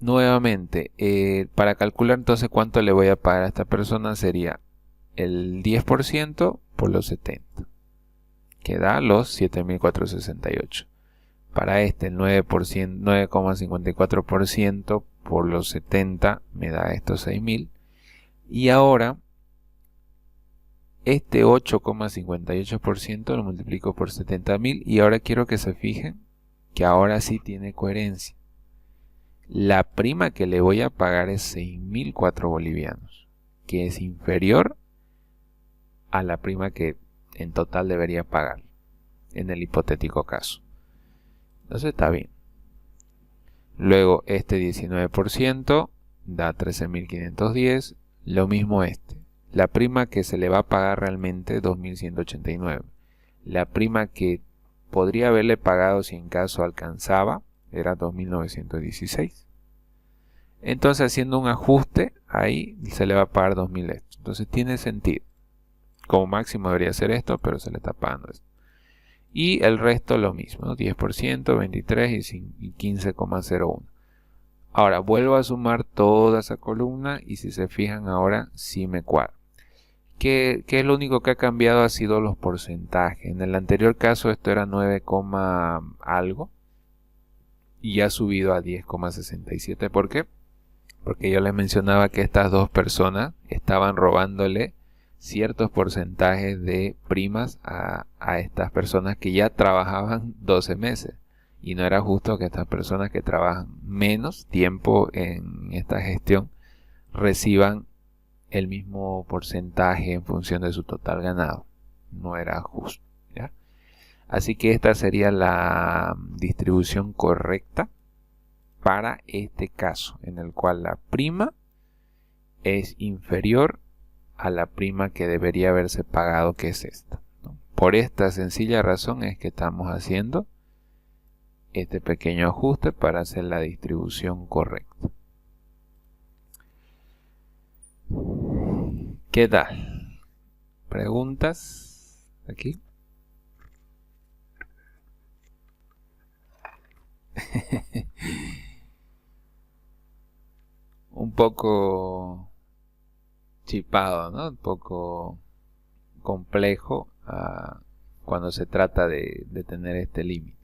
nuevamente, para calcular entonces cuánto le voy a pagar a esta persona sería el 10% por los 70, que da los 7.468. Para este el 9,54% por los 70 me da estos 6.000. Y ahora este 8,58% lo multiplico por 70.000 y ahora quiero que se fijen que ahora sí tiene coherencia. La prima que le voy a pagar es 6.004 bolivianos, que es inferior a la prima que en total debería pagar en el hipotético caso. Entonces está bien. Luego este 19% da 13.510. Lo mismo este. La prima que se le va a pagar realmente 2.189. La prima que podría haberle pagado si en caso alcanzaba era 2.916. Entonces haciendo un ajuste ahí se le va a pagar 2.000 esto. Entonces tiene sentido. Como máximo debería ser esto, pero se le está pagando esto. Y el resto lo mismo, ¿no? 10%, 23 y 15,01. Ahora vuelvo a sumar toda esa columna y si se fijan ahora sí me cuadra. ¿Qué es lo único que ha cambiado? Ha sido los porcentajes. En el anterior caso esto era 9, algo y ha subido a 10,67. ¿Por qué? Porque yo les mencionaba que estas dos personas estaban robándole ciertos porcentajes de primas a estas personas que ya trabajaban 12 meses. Y no era justo que estas personas que trabajan menos tiempo en esta gestión reciban el mismo porcentaje en función de su total ganado. No era justo, ¿ya? Así que esta sería la distribución correcta para este caso, en el cual la prima es inferior a la prima que debería haberse pagado, que es esta, ¿no? Por esta sencilla razón es que estamos haciendo este pequeño ajuste para hacer la distribución correcta. ¿Qué tal? ¿Preguntas? Aquí. Un poco chipado, ¿no? Un poco complejo cuando se trata de tener este límite.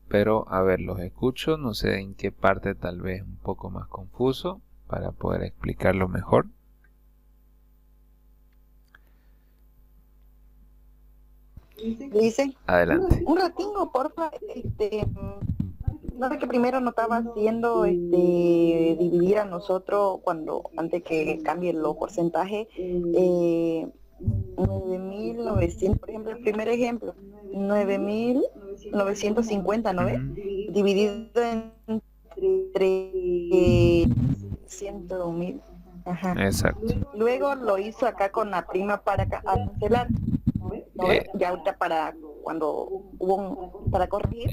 Pero, a ver, los escucho, no sé en qué parte tal vez un poco más confuso para poder explicarlo mejor. Dice, Adelante. un ratingo, porfa, no sé que primero no estaba haciendo dividir a nosotros antes que cambien los porcentajes, 9.900, por ejemplo, el primer ejemplo, 9.950, ¿no ves? Ujú. Dividido entre 100.000. Ajá. Exacto. Luego lo hizo acá con la prima para cancelar, ¿no ves? Ya ahorita para cuando para corregir,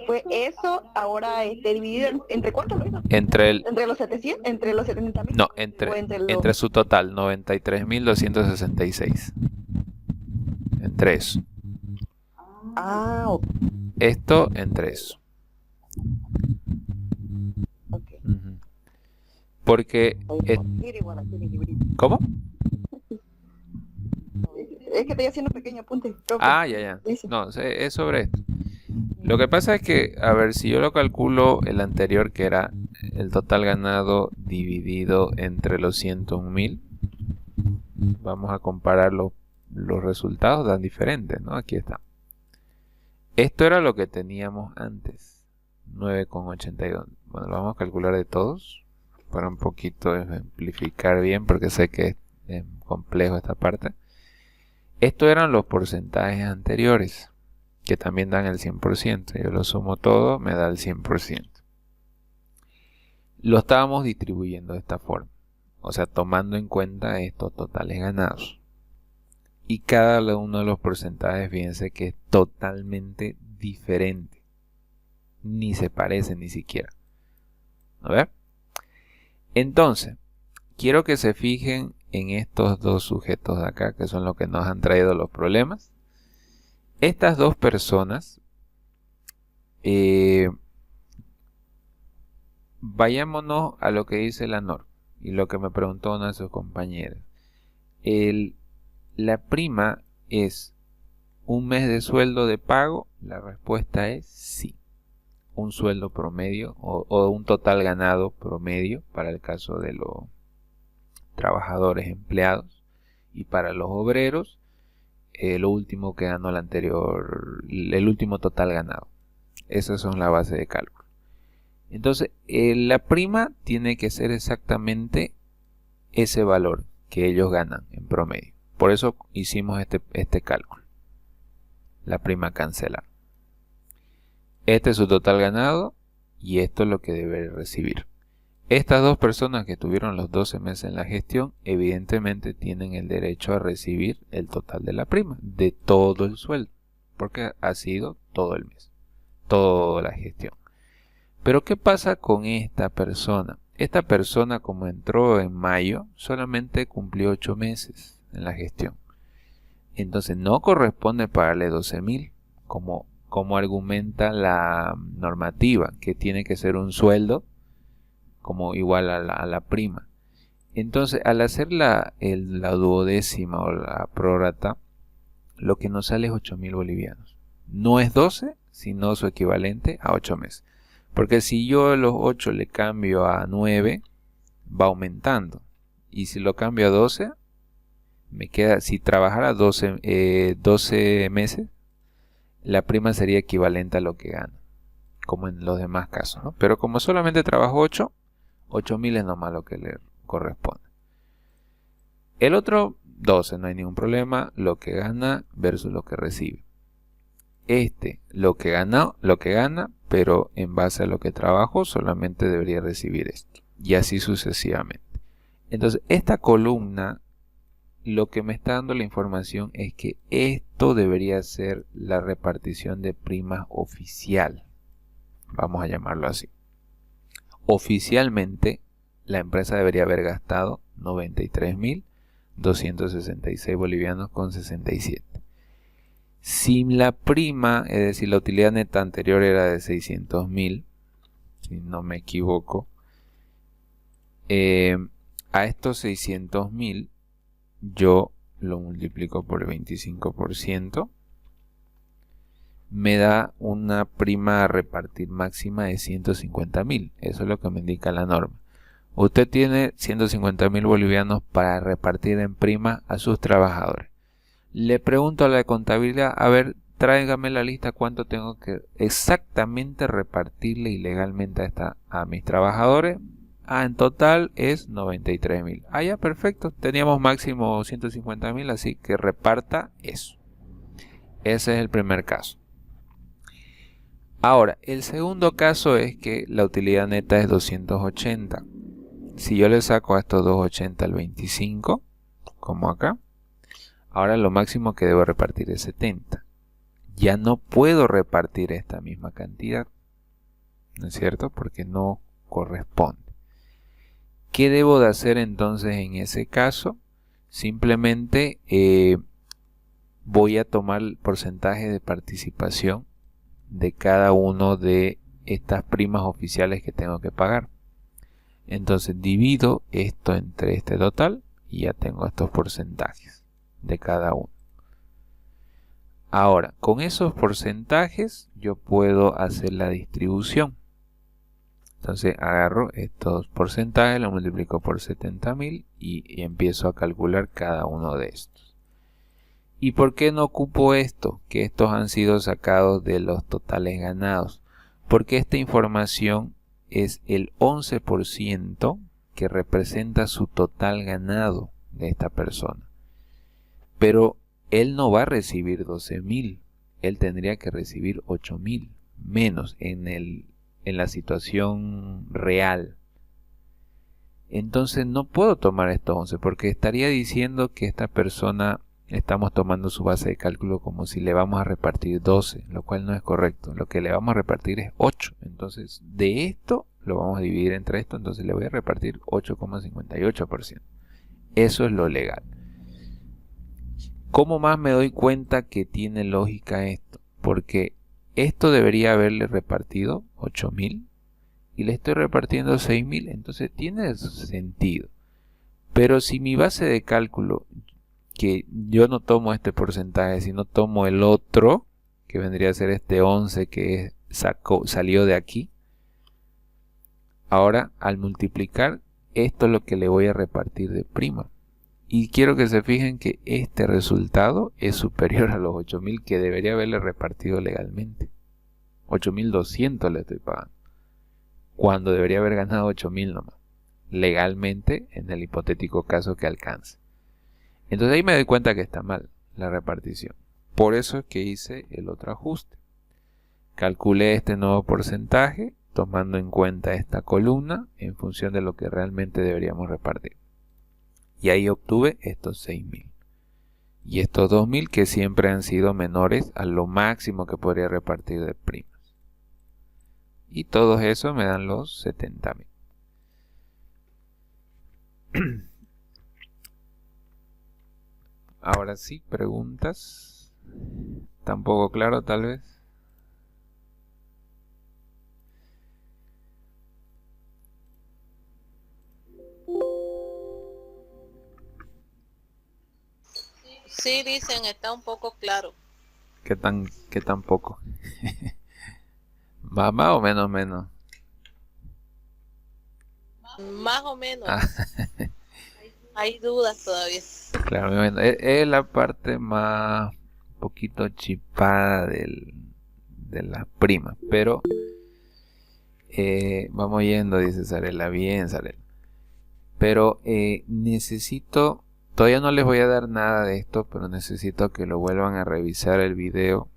fue eso, ahora dividido entre ¿cuánto lo hizo? Entre los 700, entre los 70.000. No, O entre su total, 93.266. Entre eso. Ok. Esto entre eso. Okay. Ujú. Porque... ¿Cómo? Es que estoy haciendo un pequeño apunte. Ya. No, es sobre esto. Lo que pasa es que, a ver, si yo lo calculo el anterior, que era el total ganado dividido entre los 101.000, vamos a comparar los resultados, dan diferentes, ¿no? Aquí está. Esto era lo que teníamos antes, 9,82. Bueno, lo vamos a calcular de todos, para un poquito ejemplificar bien, porque sé que es complejo esta parte. Estos eran los porcentajes anteriores, que también dan el 100%. Yo lo sumo todo, me da el 100%. Lo estábamos distribuyendo de esta forma, o sea, tomando en cuenta estos totales ganados. Y cada uno de los porcentajes, fíjense que es totalmente diferente. Ni se parece ni siquiera. A ver. Entonces, quiero que se fijen en estos dos sujetos de acá, que son los que nos han traído los problemas. Estas dos personas, vayámonos a lo que dice la norma y lo que me preguntó una de sus compañeras. La prima es un mes de sueldo de pago. La respuesta es sí. Un sueldo promedio o un total ganado promedio para el caso de los trabajadores empleados, y para los obreros lo último que ganó el último total ganado. Esas son la base de cálculo. Entonces la prima tiene que ser exactamente ese valor que ellos ganan en promedio. Por eso hicimos este cálculo. La prima cancelar. Este es su total ganado y esto es lo que debe recibir. Estas dos personas que tuvieron los 12 meses en la gestión, evidentemente tienen el derecho a recibir el total de la prima, de todo el sueldo, porque ha sido todo el mes, toda la gestión. Pero ¿qué pasa con esta persona? Esta persona, como entró en mayo, solamente cumplió 8 meses en la gestión. Entonces no corresponde pagarle 12.000, como argumenta la normativa, que tiene que ser un sueldo como igual a la prima. Entonces, al hacer la duodécima o la prórata, lo que nos sale es 8.000 bolivianos. No es 12, sino su equivalente a 8 meses. Porque si yo los 8 le cambio a 9, va aumentando. Y si lo cambio a 12, me queda, si trabajara 12 meses, la prima sería equivalente a lo que gana, como en los demás casos, ¿no? Pero como solamente trabajo 8.000 es nomás lo que le corresponde. El otro 12, no hay ningún problema, lo que gana versus lo que recibe. Lo que gana, pero en base a lo que trabajó, solamente debería recibir esto. Y así sucesivamente. Entonces, esta columna lo que me está dando la información es que esto debería ser la repartición de primas oficial. Vamos a llamarlo así. Oficialmente, la empresa debería haber gastado 93.266 bolivianos con 67. Si la prima, es decir, la utilidad neta anterior era de 600.000, si no me equivoco, a estos 600.000 yo lo multiplico por el 25%, me da una prima a repartir máxima de 150.000. Eso es lo que me indica la norma. Usted tiene 150.000 bolivianos para repartir en prima a sus trabajadores. Le pregunto a la de contabilidad, a ver, tráigame la lista cuánto tengo que exactamente repartirle ilegalmente a mis trabajadores. En total es 93.000. Ya, perfecto. Teníamos máximo 150.000, así que reparta eso. Ese es el primer caso. Ahora, el segundo caso es que la utilidad neta es 280. Si yo le saco a estos 280 al 25, como acá, ahora lo máximo que debo repartir es 70. Ya no puedo repartir esta misma cantidad, ¿no es cierto? Porque no corresponde. ¿Qué debo de hacer entonces en ese caso? Simplemente voy a tomar el porcentaje de participación de cada uno de estas primas oficiales que tengo que pagar. Entonces divido esto entre este total y ya tengo estos porcentajes de cada uno. Ahora, con esos porcentajes yo puedo hacer la distribución. Entonces agarro estos porcentajes, lo multiplico por 70.000 y empiezo a calcular cada uno de estos. ¿Y por qué no ocupo esto? Que estos han sido sacados de los totales ganados. Porque esta información es el 11% que representa su total ganado de esta persona. Pero él no va a recibir 12.000. Él tendría que recibir 8.000 menos en la situación real. Entonces no puedo tomar estos 11 porque estaría diciendo que esta persona, estamos tomando su base de cálculo como si le vamos a repartir 12, lo cual no es correcto. Lo que le vamos a repartir es 8. Entonces de esto lo vamos a dividir entre esto, entonces le voy a repartir 8,58%. Eso es lo legal. ¿Cómo más me doy cuenta que tiene lógica esto? Porque esto debería haberle repartido 8.000 y le estoy repartiendo 6.000, entonces tiene sentido. Pero si mi base de cálculo, que yo no tomo este porcentaje, sino tomo el otro, que vendría a ser este 11 que salió de aquí, ahora al multiplicar, esto es lo que le voy a repartir de prima. Y quiero que se fijen que este resultado es superior a los 8.000 que debería haberle repartido legalmente. 8.200 le estoy pagando, cuando debería haber ganado 8.000 nomás, legalmente en el hipotético caso que alcance. Entonces ahí me doy cuenta que está mal la repartición. Por eso es que hice el otro ajuste. Calculé este nuevo porcentaje tomando en cuenta esta columna en función de lo que realmente deberíamos repartir. Y ahí obtuve estos 6.000. Y estos 2.000 que siempre han sido menores a lo máximo que podría repartir de primas. Y todos esos me dan los 70.000. Ahora sí, preguntas. ¿Tampoco claro tal vez? Sí, dicen, está un poco claro. ¿Qué tan poco? ¿Más o menos? Más o menos. Ah. Hay dudas todavía. Claro, bueno, es la parte más poquito chipada de las primas, pero vamos yendo, dice Sarela, bien Sarela. Pero necesito, todavía no les voy a dar nada de esto, pero necesito que lo vuelvan a revisar el video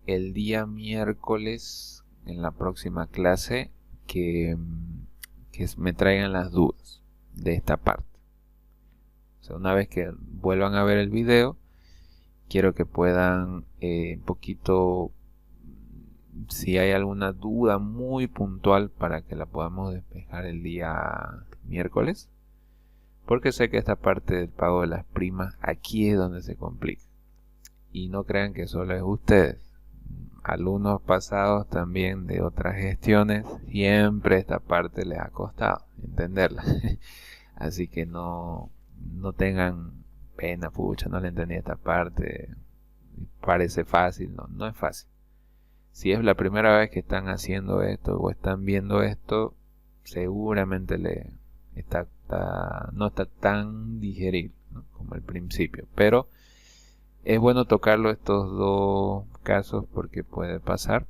el día miércoles en la próxima clase, que me traigan las dudas de esta parte. sea, una vez que vuelvan a ver el video, quiero que puedan un poquito, si hay alguna duda muy puntual, para que la podamos despejar el día miércoles, porque sé que esta parte del pago de las primas, aquí es donde se complica. Y no crean que solo es ustedes. Alumnos pasados también de otras gestiones, siempre esta parte les ha costado entenderla. Así que no tengan pena, pucha, no le entendí esta parte, parece fácil. No es fácil. Si es la primera vez que están haciendo esto o están viendo esto, seguramente no está tan digerible, ¿no?, como al principio. Pero es bueno tocarlo estos dos casos porque puede pasar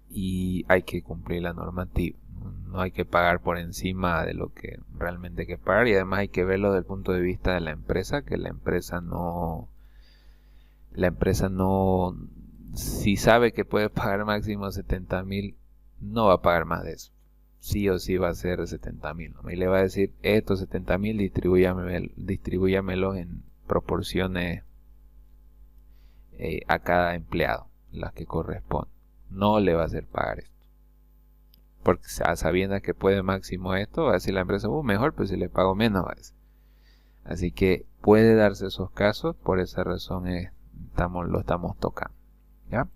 y hay que cumplir la normativa. No hay que pagar por encima de lo que realmente hay que pagar, y además hay que verlo desde el punto de vista de la empresa, que la empresa no, si sabe que puede pagar máximo 70.000, no va a pagar más de eso. Sí o sí va a ser 70.000, ¿no? Y le va a decir, estos 70.000 distribúyamelos en proporciones a cada empleado, las que corresponden. No le va a hacer pagar esto, porque a sabiendas que puede máximo esto, va a decir la empresa, mejor, pues si le pago menos, va a decir. Así que puede darse esos casos, por esa razón lo estamos tocando, ¿ya?